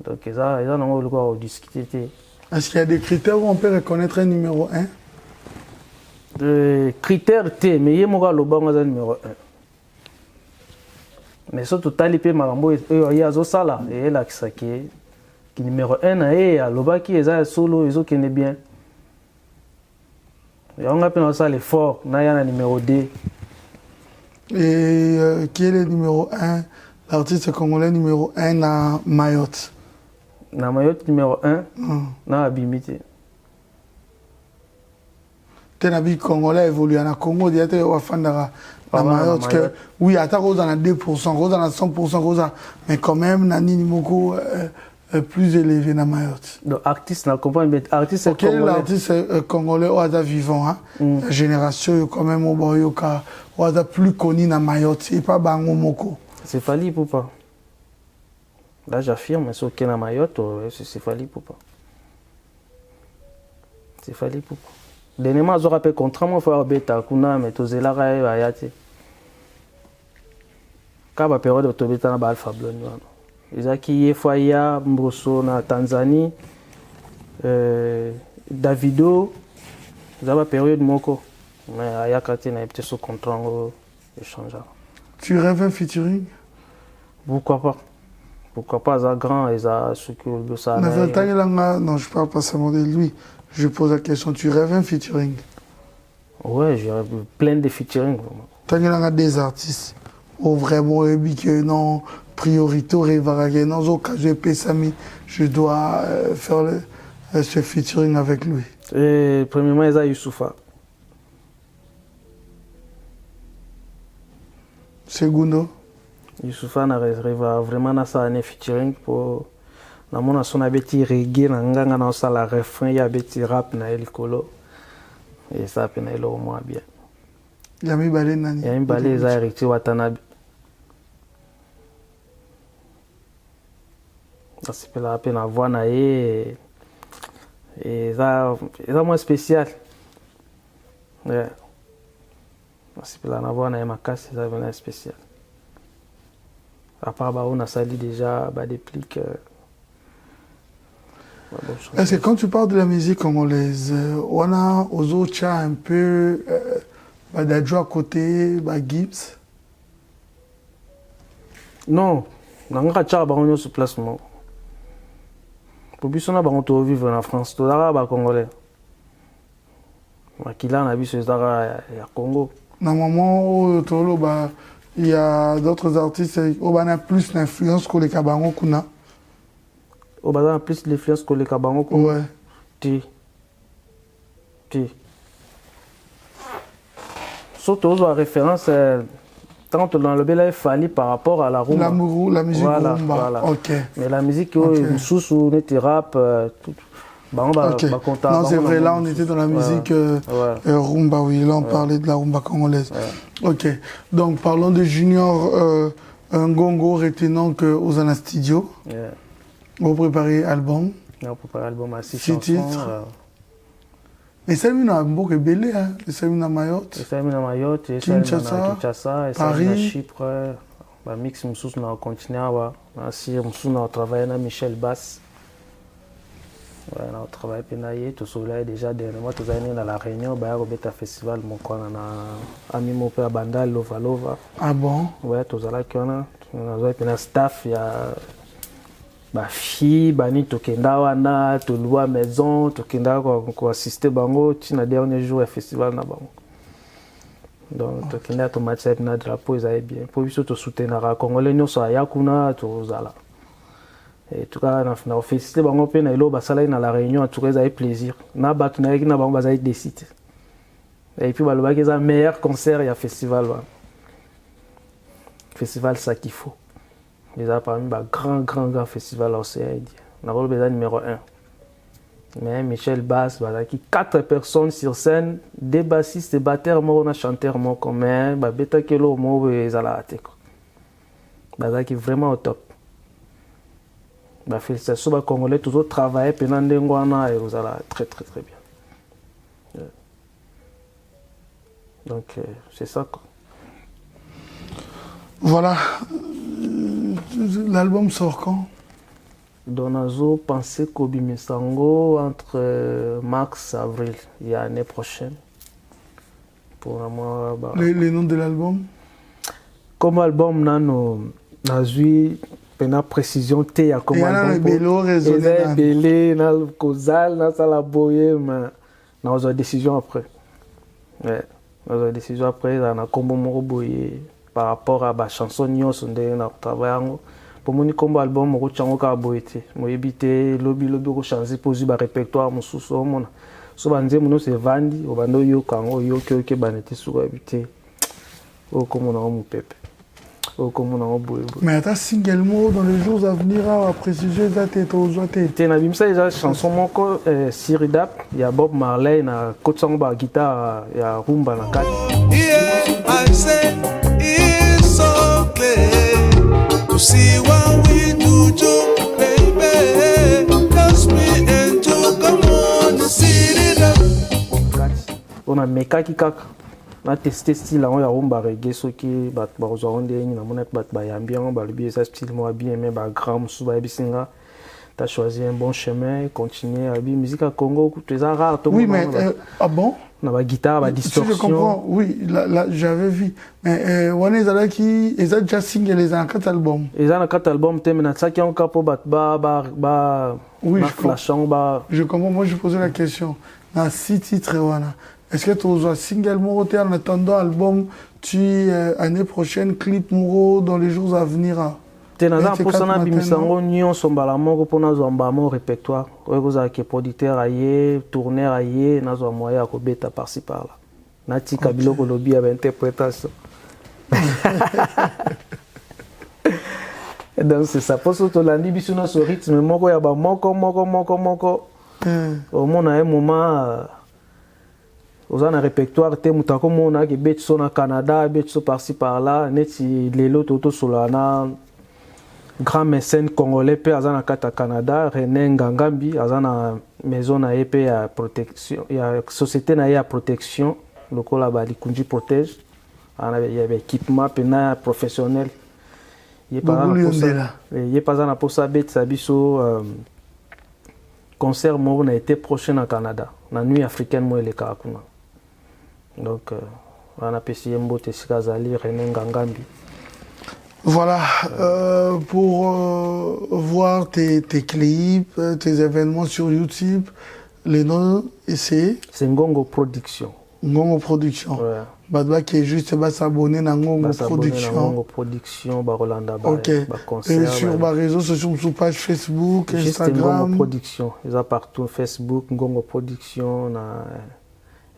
Donc ils ont le droit de discuter. Est-ce qu'il y a des critères où on peut reconnaître un numéro 1? Critères T, mais il y a un numéro 1. Mais surtout talipé marambo il y a Zosala et là qui numéro 1 et à Loba qui est solo ils ont qui est bien. Et on appelle ça l'effort, il y a un numéro 2. Et qui est le numéro 1, l'artiste congolais numéro 1 à Mayotte? Na Mayotte numéro 1, na Abimité. Tenabi congolais évolue en Congo, il y a des Wafandara à Mayotte. Que, oui, à Rose en a 2%, Rose en a 100%, Rose mais quand même, Nani Nimoko plus élevé dans Mayotte. Donc, artiste, on comprend, mais artiste congolais. Quel est l'artiste congolais au hasard vivant, hein? La génération, quand même, au Boyoka, au hasard plus connu dans Mayotte, c'est pas Bango Moko. C'est Fally Ipupa. Là, j'affirme, c'est ok dans Mayotte, c'est Fally Ipupa. C'est Fally Ipupa. Dernièrement, je rappelle contrat, moi, il faut avoir bêta, kuna, mais tous les là, ayate. Quand la période de Tobeta, na Alpha Blonde. Izaki Efaya Mbroso na Tanzanie, Davido, la période moko, mais ayakati na été sous contrat échange. Tu rêves un featuring? Pourquoi pas? Pourquoi pas ça grand et ça ce que le ça. Non, je parle pas seulement de lui. Je pose la question, tu rêves un featuring? Ouais, j'ai plein de featuring. T'as des artistes au vraiment que non. Priorité non je dois faire ce featuring avec lui. Premièrement, il y a Youssoufa. Segundo. Youssoufa na réserve vraiment na ça un featuring pour na mona son abeti reggae na nganga na ça la refrain ya beti rap na elikolo et ça pena elo moins bien. Yami balé nani. Yami balé za héritier Watanabe. Ça peut la peine avoir na et ça moins spécial. Ouais. Ça peut la avoir na ma casse ça vraiment spécial. À part on a sali déjà des pliques. Est-ce que quand tu parles de la musique congolaise, on a aux autres un peu d'adjoint à côté, Gibbs? Non, on a un sur placement. Pour plus on a vivre en France, tout le congolais. Makila on a vu ce Congo. Normalement, il y a d'autres artistes qui ont plus d'influence que les Kabango Kuna. On a plus d'influence que les Kabango Kuna. Ouais. Ti. Surtout aux références, tant dans le Bela Fali par rapport à la rumba. La musique voilà, rumba. Voilà. Ok. Mais la musique, sous net rap, tout. Okay. Non, c'est vrai, là on était dans la musique rumba, oui, là on parlait de la rumba congolaise. Ouais. Ok, donc parlons de Junior Ngongo, retenant qu'aux Ana Studio, vous préparez album. On prépare album à 6 titres. Et ça, il y a beaucoup de belé, hein. Et ça, il y a Mayotte. Et ça, il y a Mayotte, et Kinshasa, et Paris. Ça, Chypre. Mix, on a continué à travailler avec Michel Bass. On a travaillé pénaillé, tout cela déjà dernièrement, tout années dans la Réunion, bah au festival, mon coin on a mis mon père Banda Lova Lova. Ah bon? Ouais, tout ça là qu'on a un staff, il y a bah fille, bani tokenda wana, to louer maison, tokenda ko assister bango, tu na dernier jour au festival na bango. Donc tokenda to match na drapeau ils avaient bien. Pour surtout soutenir congolais nous ça yakuna to zala. Et tout cas, on a félicité bango pe na ilo basala na la Réunion, en tout cas, ça a eu plaisir. Na batu na yaki na bango bazali décide. Et puis baloba que ça meilleur concert il y a festival là. Festival ça qu'il faut. Les a parmi ba grand festival au CID. On a rôle numéro 1. Mais Michel Bass bazaki 4 personnes sur scène, des bassistes, des batteurs, moi on a chanteur moi comme ba beta kelo mo ezala ateko. Bazaki vraiment au top. Bah, félicitations, les Congolais, toujours travailler pendant des mois et vous allez très bien. Donc, c'est ça. Quoi. Voilà. L'album sort quand? Donazo pensait Kobi Misango entre mars et avril, il y a l'année prochaine. Pour moi, bah, les noms de l'album? Comme album, nous avons pena précision te ya comment on belo raisonner belé na causal na sala boye mais na aux décision après aux décision après na combo moko boye par rapport à ba chanson nyonso nde na travail pour moni combo album moko chango ka boye te mo ebité lobby ko changer poser ba répertoire mususu mona so banze muno se vandi obando yo kango yo ke banete suka ebité o comme on a mu pepe. Mais attends, single mot dans les jours à venir, à préciser date et aux autres. Tu as vu ça, il y a une chanson moko Siridap, il y a Bob Marley, il y a Kotsangba guitare, il y a Rumba na kati. Yeah, I say it's okay to see what we do, baby. Dance me into come on, Siridap. On a Mekaki Kaka. Na testé style on ya rumba reggae soki bat ba ozonde ni na mona bat ba ambiance ba lubi ça style moi bien mais ba grand sous ba bisinga tu as choisi un bon chemin continuer à bien musique à Congo tu es rare tout. Oui mais ah bon na ba guitare ba distorsion. Je comprends oui là j'avais vu mais on est là qui ils ont déjà signé les en 4 albums. Ils ont 4 albums te mais ça qui en capo ba oui je comprends moi je posais la question na 6 titres wana. Est-ce que tu as un single Moro en attendant l'album, année prochaine, clip Moro dans les jours à venir? Tu as un peu de Bimisango, Nyon, Sombalamoko pour nous en répertoire. Vous avez un producteur ailleurs, tourneur ailleurs, nous avons moyen de bêta par-ci par-là. Nati Kabilo Kolobi avec interprétation. Donc c'est ça. Pour surtout lundi, biso na so rythme moko ya ba moko. Au moins à un moment, aux un répertoire, te mutako mona qui bet so na Canada, bet so par-ci par-là, neti lelo toto solana grand mécène congolais pe azana kata Canada, René Ngangambi, azana maison na EP ya protection, ya société na ya protection, lokola ba likunji protège, ana ya équipement pena professionnel. Il est pas en pour ça bet sabiso concert mort a été prochain au Canada, la nuit africaine moi les Karakuna. Donc on a essayé mbote sikazali René Ngangambi. Voilà, pour voir tes clips, tes événements sur YouTube, les noms, c'est Ngongo Production. Ngongo Production. Ouais. Badba qui est juste s'abonner à Ngongo Production. Ngongo Production, Rolanda Ba. Ok. Et sur les réseaux sociaux, sur page Facebook, juste Instagram. Ngongo Production. Ils ont partout Facebook, Ngongo Production,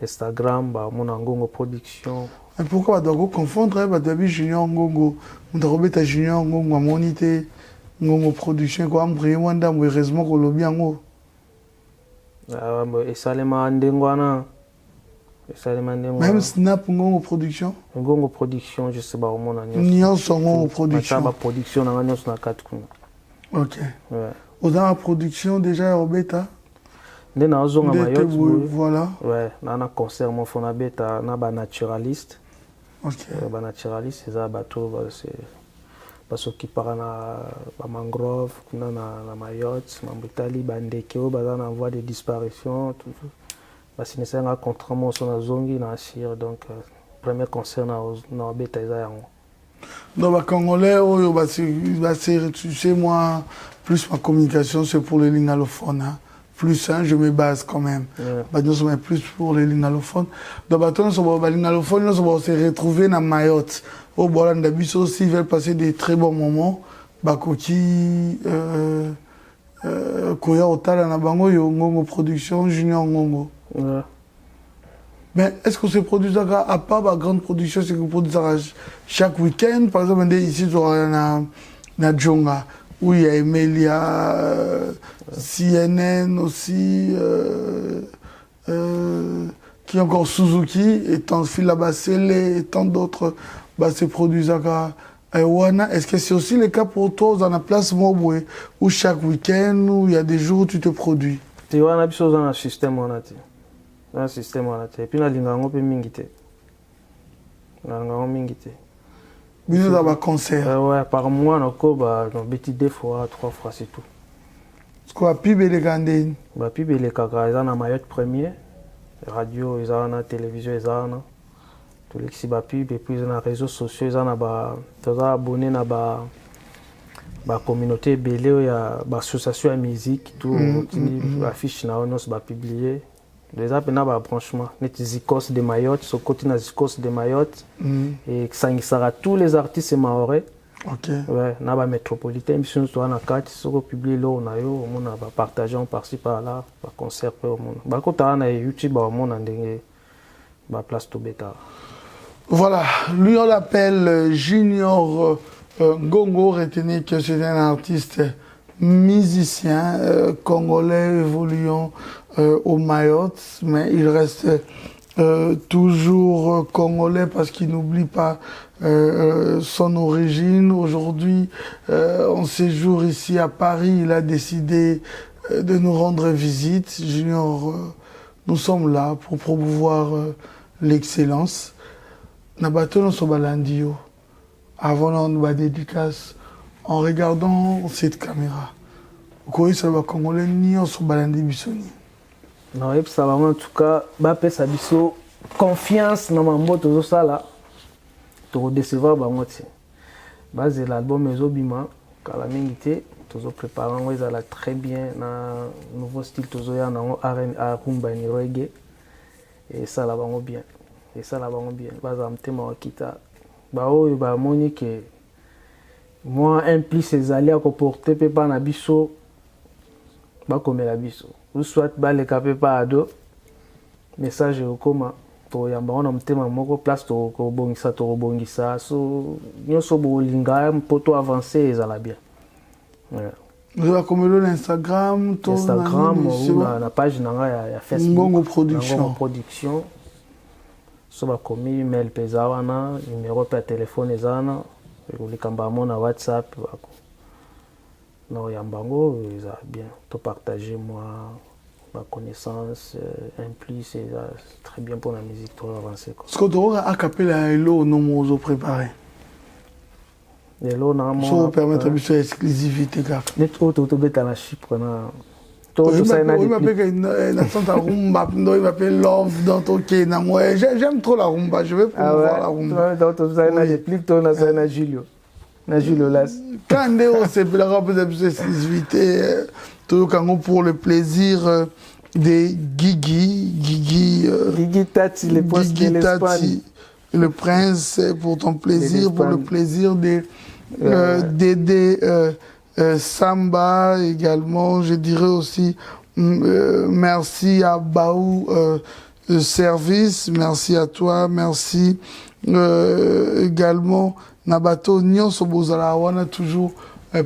Instagram, mon Ngongo Production. Et pourquoi on doit confondre Badbi Junior Ngongo? On doit remettre Junior Ngongo à moniter Ngongo Production. Quoi, Mbriwanda, heureusement qu'on l'a bien. Et ça les m'a ndengwana. Même Snap Ngongo Production. Ngongo Production, je sais pas au monde. Nyon son Ngongo Production. Ma production na nyon na 4 kuna. Ok. Ouais. Aux la production déjà au bêta. Ndé na ozonga Mayotte. Voilà. Ouais, na na concert mon fona bêta na ba naturaliste. Ok. Ba naturaliste c'est ça bateau c'est parce qui para na ba mangrove kuna na Mayotte, mambitali bandeke o baza na voie de disparition tout. Parce que c'est un contrat mon son azongi na Chir donc premier concert na bêta ça yango. Donc bah congolais oh bah c'est tu sais moi plus ma communication c'est pour les lignes allophones hein. Plus hein, je me base quand même. Bah nous sommes plus pour les lignes allophones. Donc bah toi nous les lignes allophones nous on se retrouver dans Mayotte. Au Bolan d'Abisso aussi ils veulent passer des très bons moments. Bah Koki Koya Otala na bango yo Ngongo Production Junior Ngongo. Ouais. Mais est-ce que ces producteurs, à part la grande production, c'est que vous produisez chaque week-end? Par exemple, ici, il y a Djonga, où il y a Emilia, CNN aussi, qui est encore Suzuki, et tant de fil là-bas, et tant d'autres, bah, ces producteurs. Est-ce que c'est aussi le cas pour toi dans la place Mobwe, où chaque week-end, où il y a des jours où tu te produis? Tu vois, on a besoin d'un système, on a dit. Un système, on a dit. Et puis, on a l'ingango pe mingité. L'ingango mingité. Mais nous avons un concert. Ouais, par mois, on a petit 2 fois, 3 fois, c'est tout. Ce qu'on a pib et les gandines. Bah, pib et les caca, ils ont un Mayotte premier. Radio, ils ont une télévision, ils ont tous les qui pib. Et puis, ils ont les réseaux sociaux, ils ont abonné à la communauté belé, il y a l'association de musique, tout, affiche, on a publié. Les apps na ba branchement net Zikos de Mayotte so côté na Zikos de Mayotte et ça sera tous les artistes maorais. OK. Ouais, na ba métropolitain mission to na 4 so publier là on a yo on a partager par-ci par-là ba concert pe au monde. Ba ko ta na YouTube ba on a ndenge ba place to beta. Voilà, lui on l'appelle Junior Ngongo, retenez que c'est un artiste musicien congolais évoluant au Mayotte, mais il reste toujours congolais parce qu'il n'oublie pas son origine. Aujourd'hui, en séjour ici à Paris, il a décidé de nous rendre visite. Junior, nous sommes là pour promouvoir l'excellence. Nabato Sobalandio, avant la dédicace, en regardant cette caméra. Vous connaissez ça va congolais ni en Sobalandi Bissoni. Non, et ça va en tout cas, Bapé Sabiso, confiance dans ma moto, tout ça là, tu redecevoir ma moitié. Base l'album Ezobima, Kalamingité, tu as préparé, on va très bien, dans nouveau style, tu as un rumba et reggae, et ça là va bien. Et ça là va bien. Base un thème en kita, bah oh, bah Monique, moi un plus ces alliés à comporter, pas na biso, bah comme la biso. Ou soit bah les capé pas ado message au comment toyamba wana motema moko place tokobongisa so nyonso bolinga mpo to avance ezala bien. Vous avez combien d'Instagram, Instagram ou na page nanga ya Facebook. Ngongo Production. Ngongo Production. So ba komi email peza wana, numéro pe téléphone ezana, ulikamba na WhatsApp bako. Non yambango ça bien. To partager moi ma connaissance en plus c'est très bien pour la musique pour avancer quoi. Ce que tu auras a capella hello non mozo préparé. Hello na mo. So permettre de faire exclusivité gars. Net auto beta na Chypre na. Il m'appelle la rumba, il m'appelle Love dans Tokyo. J'aime trop la rumba, je vais promouvoir la rumba. Na Julio Las. Quand on s'est fait la rumba exclusivité, pour le plaisir de Guigui Tati, le prince de l'Espagne. Le prince, pour ton plaisir, pour le plaisir de Dédé Samba également. Je dirais aussi merci à Baou Service, merci à toi, merci également Nabato Nyonso Bozala Wana toujours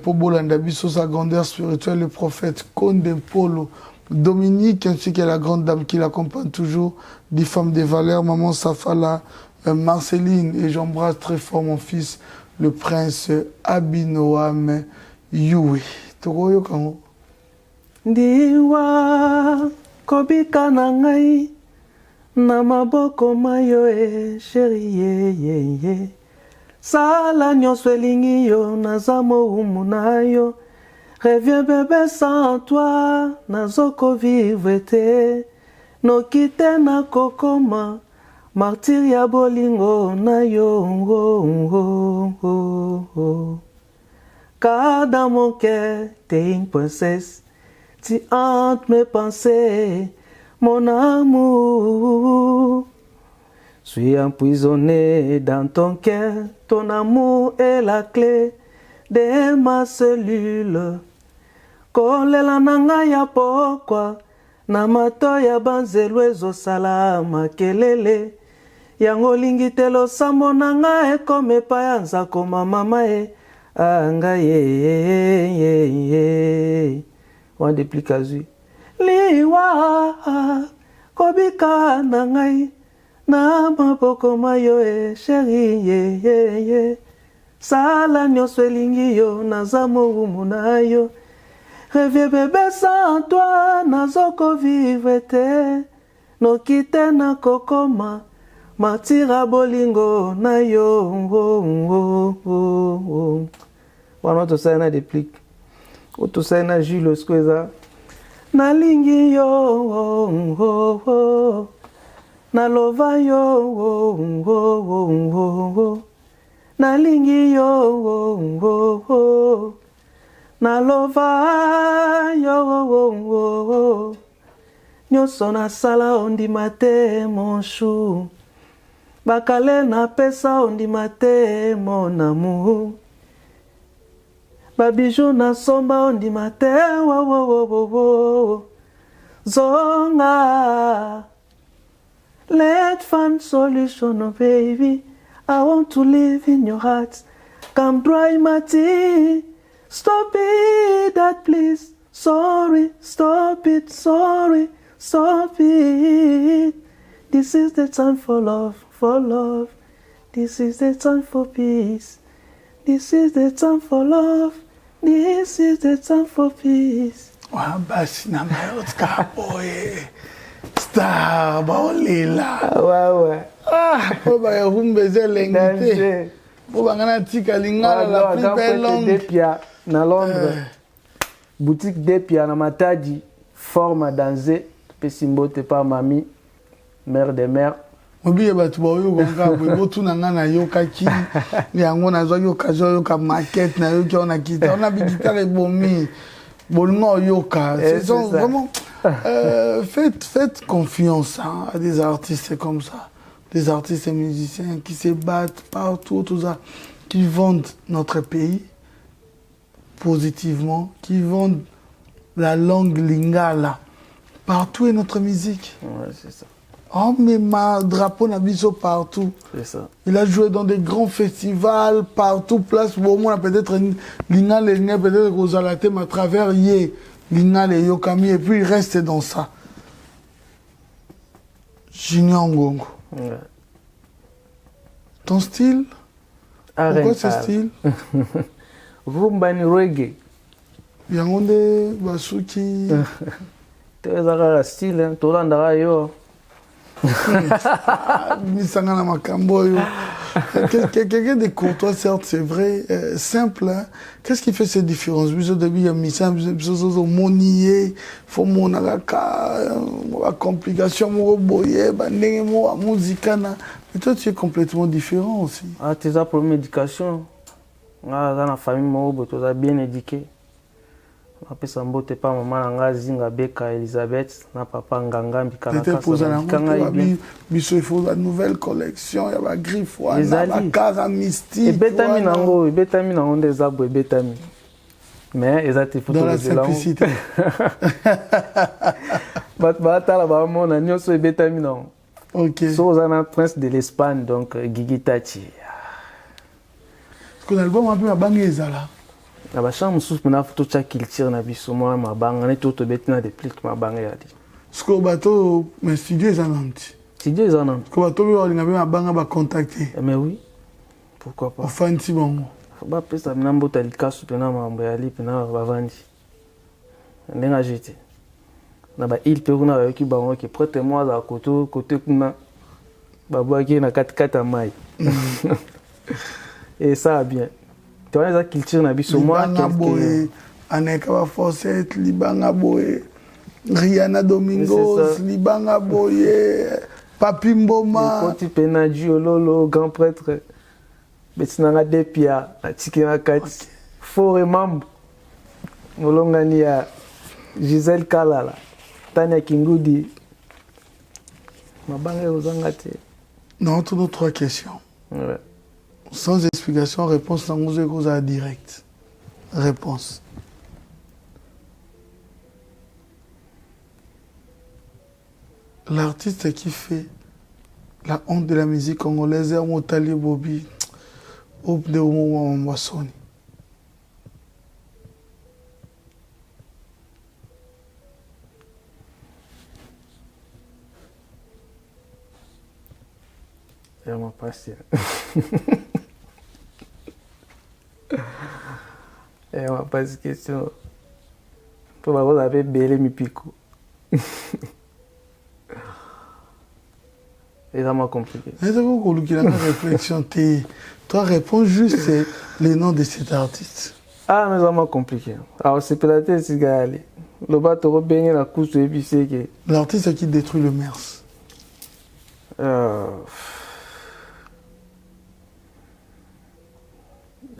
pour Bolanda Bisso, sa grandeur spirituelle, le prophète Konde Polo, Dominique ainsi que la grande dame qui l'accompagne toujours, des femmes de valeur, maman Safala, Marceline, et j'embrasse très fort mon fils, le prince Abinoam Yui. Tokoyo kango. Ndiwa kobika na ngai na maboko mayo chérie sala nyonso elingi yo naza moumu na yo. Reviens bébé sans toi nazoko vivre te noki te na kokoma martyr ya bolingo na yo. Car dans mon cœur, t'es une princesse, tu hantes mes pensées, mon amour. Je suis emprisonné dans ton cœur, ton amour est la clé de ma cellule. Kolela nanga ya pokwa, na mato ya banzelu ezosala makelele. Yango lingi te losambo nanga ekome pa ya nzako mama e. Anga ye wan depli kazui liwa kobika na ngai na maboko mayo chéri ye sala nyonso elingi yo naza moumu na yo. Reviens bébé sans toi nazoko vivre te noki te na kokoma matira bolingo na yo. Wana tosala déplique. O tosala Jules Squeza. Nalingi yo. Nalova yo. Nalingi yo. Nalova yo. Nyonso nasala ondima te mon chou. Bakale na pesa ondima te mon amour. Babijou na somba ondima te zonga. Let's find solution, oh baby. I want to live in your heart. Come dry my tea. Stop it, that please. Sorry, stop it, sorry, stop it. This is the time for love. This is the time for peace. This is the time for love. This is the time for peace. Basi na mayot kapoe. Star baolela. Ouais. Oba ya humbeze lengite. Oba ngana tika lingala la plus belle langue. Depia na Londres. Boutique Depia na Matadi. Forme danser. Pesimbote pa mami. Mère de mère. Obiye batu ba yo konga bo tuna ngana yo kaki yango na zo yo kazo yo ka market na yo ki on a kita on a bi guitare bomi bolingo yo ka c'est vraiment faites confiance à des artistes comme ça, des artistes et musiciens qui se battent partout tout ça, qui vendent notre pays positivement, qui vendent la langue lingala partout et notre musique. Ouais, c'est ça. Oh, mais ma drapeau n'a biso partout. C'est ça. Il a joué dans des grands festivals, partout, place où au moins peut-être Lina Lénia, peut-être Rosalatem à travers Yé, Lina et Yokami, et puis il reste dans ça. Junior Ngongo. Ouais. Ton style? Pourquoi ce R&R. style? Rumba ni reggae. Yangonde, Basuki. Tezaka style, hein. Tolandaka yo. Misanga na makambo yo. Quelqu'un de courtois, certes, c'est vrai, simple. Hein? Qu'est-ce qui fait cette différence? Au début, il y a Missa, monier, faut mon complication, mon boyer, mon musique. Mais toi, tu es complètement différent aussi. Ah, tu as pour l'éducation. Ah, dans la famille, tu es bien éduqué. Après ça, tu pas maman nga zinga beka Elisabeth, na papa nganga mbikana kasa. Posé la il faut la nouvelle collection, il y a la griffe, il y a la cara mystique. Et betami nango, des arbres, betami. Mais ils ont été photos dans la simplicité. Bata la ba mona nyoso betami nango. OK. So zana prince de l'Espagne donc Guigui Tachi. Parce que l'album un peu à bangi ezala. Na ba chambre sous na photo cha culture na biso moi ma banga na toto betina de plus ma banga ya di. Parce que bateau mais studio ezananti. Studio ezananti. Parce que bateau on a ma banga ba contacter. Mais oui. Pourquoi pas. Enfin ti bon. Ba pesa mina mbota likasu pena mambo ya li pena ba vandi. Ndenga jete. Na ba il pe kuna ba ki bango ki prête-moi za côté kuna ba boaki na katikata mai. Et ça bien. Tu vois la culture na biso moi quelque Aneka ba Fawcett libanga boye Rihanna Domingos libanga boye Papi Mboma Koti Penadi Ololo grand prêtre Betinanga Depia Atikina Kati Fore Mambo Molongani ya Gisèle Kalala Tania Kingudi Mabanga Ozangate. Non, toutes nos trois questions. Ouais. Sans explication, réponse dans nos échos à direct. Réponse. L'artiste qui fait la honte de la musique congolaise est Motali Bobi, Hope de Omo Mwasoni. Elle m'a passé. Elle m'a posé question. Pour avoir avez belé mi pico. Et ça m'a compliqué. Réflexion, toi réponds juste les noms de cet artiste. Ah, mais ça m'a compliqué. Alors c'est peut-être ce gars là. Le bateau bien la couche de épicé que. L'artiste qui détruit le MERS.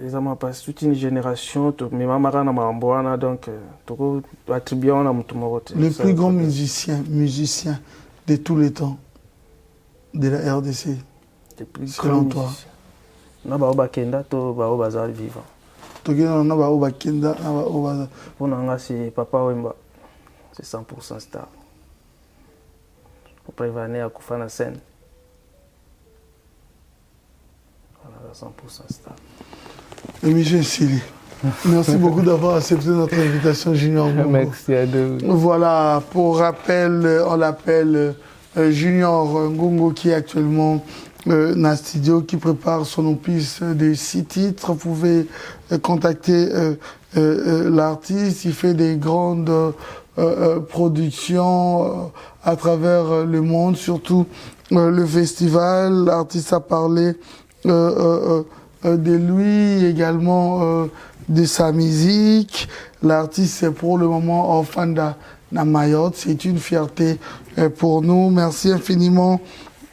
Les amants passent toute une génération, mais maman na mamboana donc tout attribué on a mutumorote. Le plus grand musicien de tous les temps de la RDC. Le plus selon toi. Na ba obakenda to ba obazali vivant. To gena na ba obakenda na ba obaza. Pour nanga c'est Papa Wemba. C'est 100% star. Pour prévenir à kufana scène. Voilà 100% star. Michel Sili, merci beaucoup d'avoir accepté notre invitation, Junior Ngongo. Merci à deux. Voilà, pour rappel, on l'appelle Junior Ngongo qui est actuellement dans le studio, qui prépare son opus de 6 titres. Vous pouvez contacter l'artiste, il fait des grandes productions à travers le monde, surtout le festival. L'artiste a parlé de lui, également de sa musique. L'artiste est pour le moment orphan de Mayotte. C'est une fierté pour nous. Merci infiniment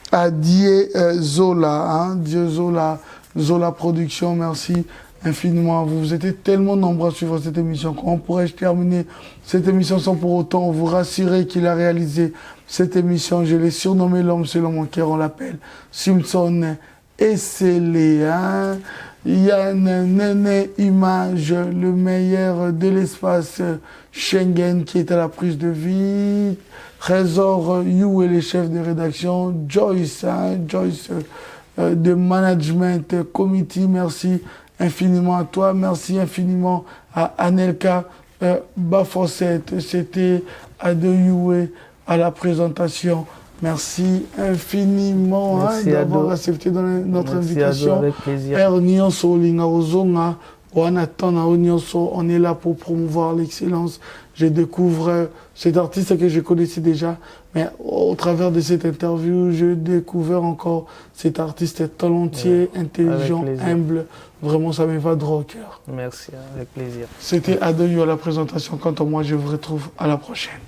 à Die Zola, Die Zola Production. Merci infiniment à vous. Vous étiez tellement nombreux à suivre cette émission. Comment pourrais-je terminer cette émission sans pour autant vous rassurer qu'il a réalisé cette émission? Je l'ai surnommé l'homme selon mon cœur. On l'appelle Simpson. Et c'est les Yann Nene Image, le meilleur de l'espace Schengen qui est à la prise de vie. Trésor You et les chefs de rédaction. Joyce, Joyce de Management Committee, merci infiniment à toi. Merci infiniment à Anelka Bafossette. C'était Adoyoué à la présentation. Merci infiniment d'avoir accepté notre invitation. Avec plaisir. On est là pour promouvoir l'excellence. Je découvre cet artiste que je connaissais déjà, mais au travers de cette interview, je découvre encore cet artiste talentueux, intelligent, humble. Vraiment, ça me va droit au cœur. Merci, avec plaisir. C'était Adoyou à la présentation. Quant à moi, je vous retrouve à la prochaine.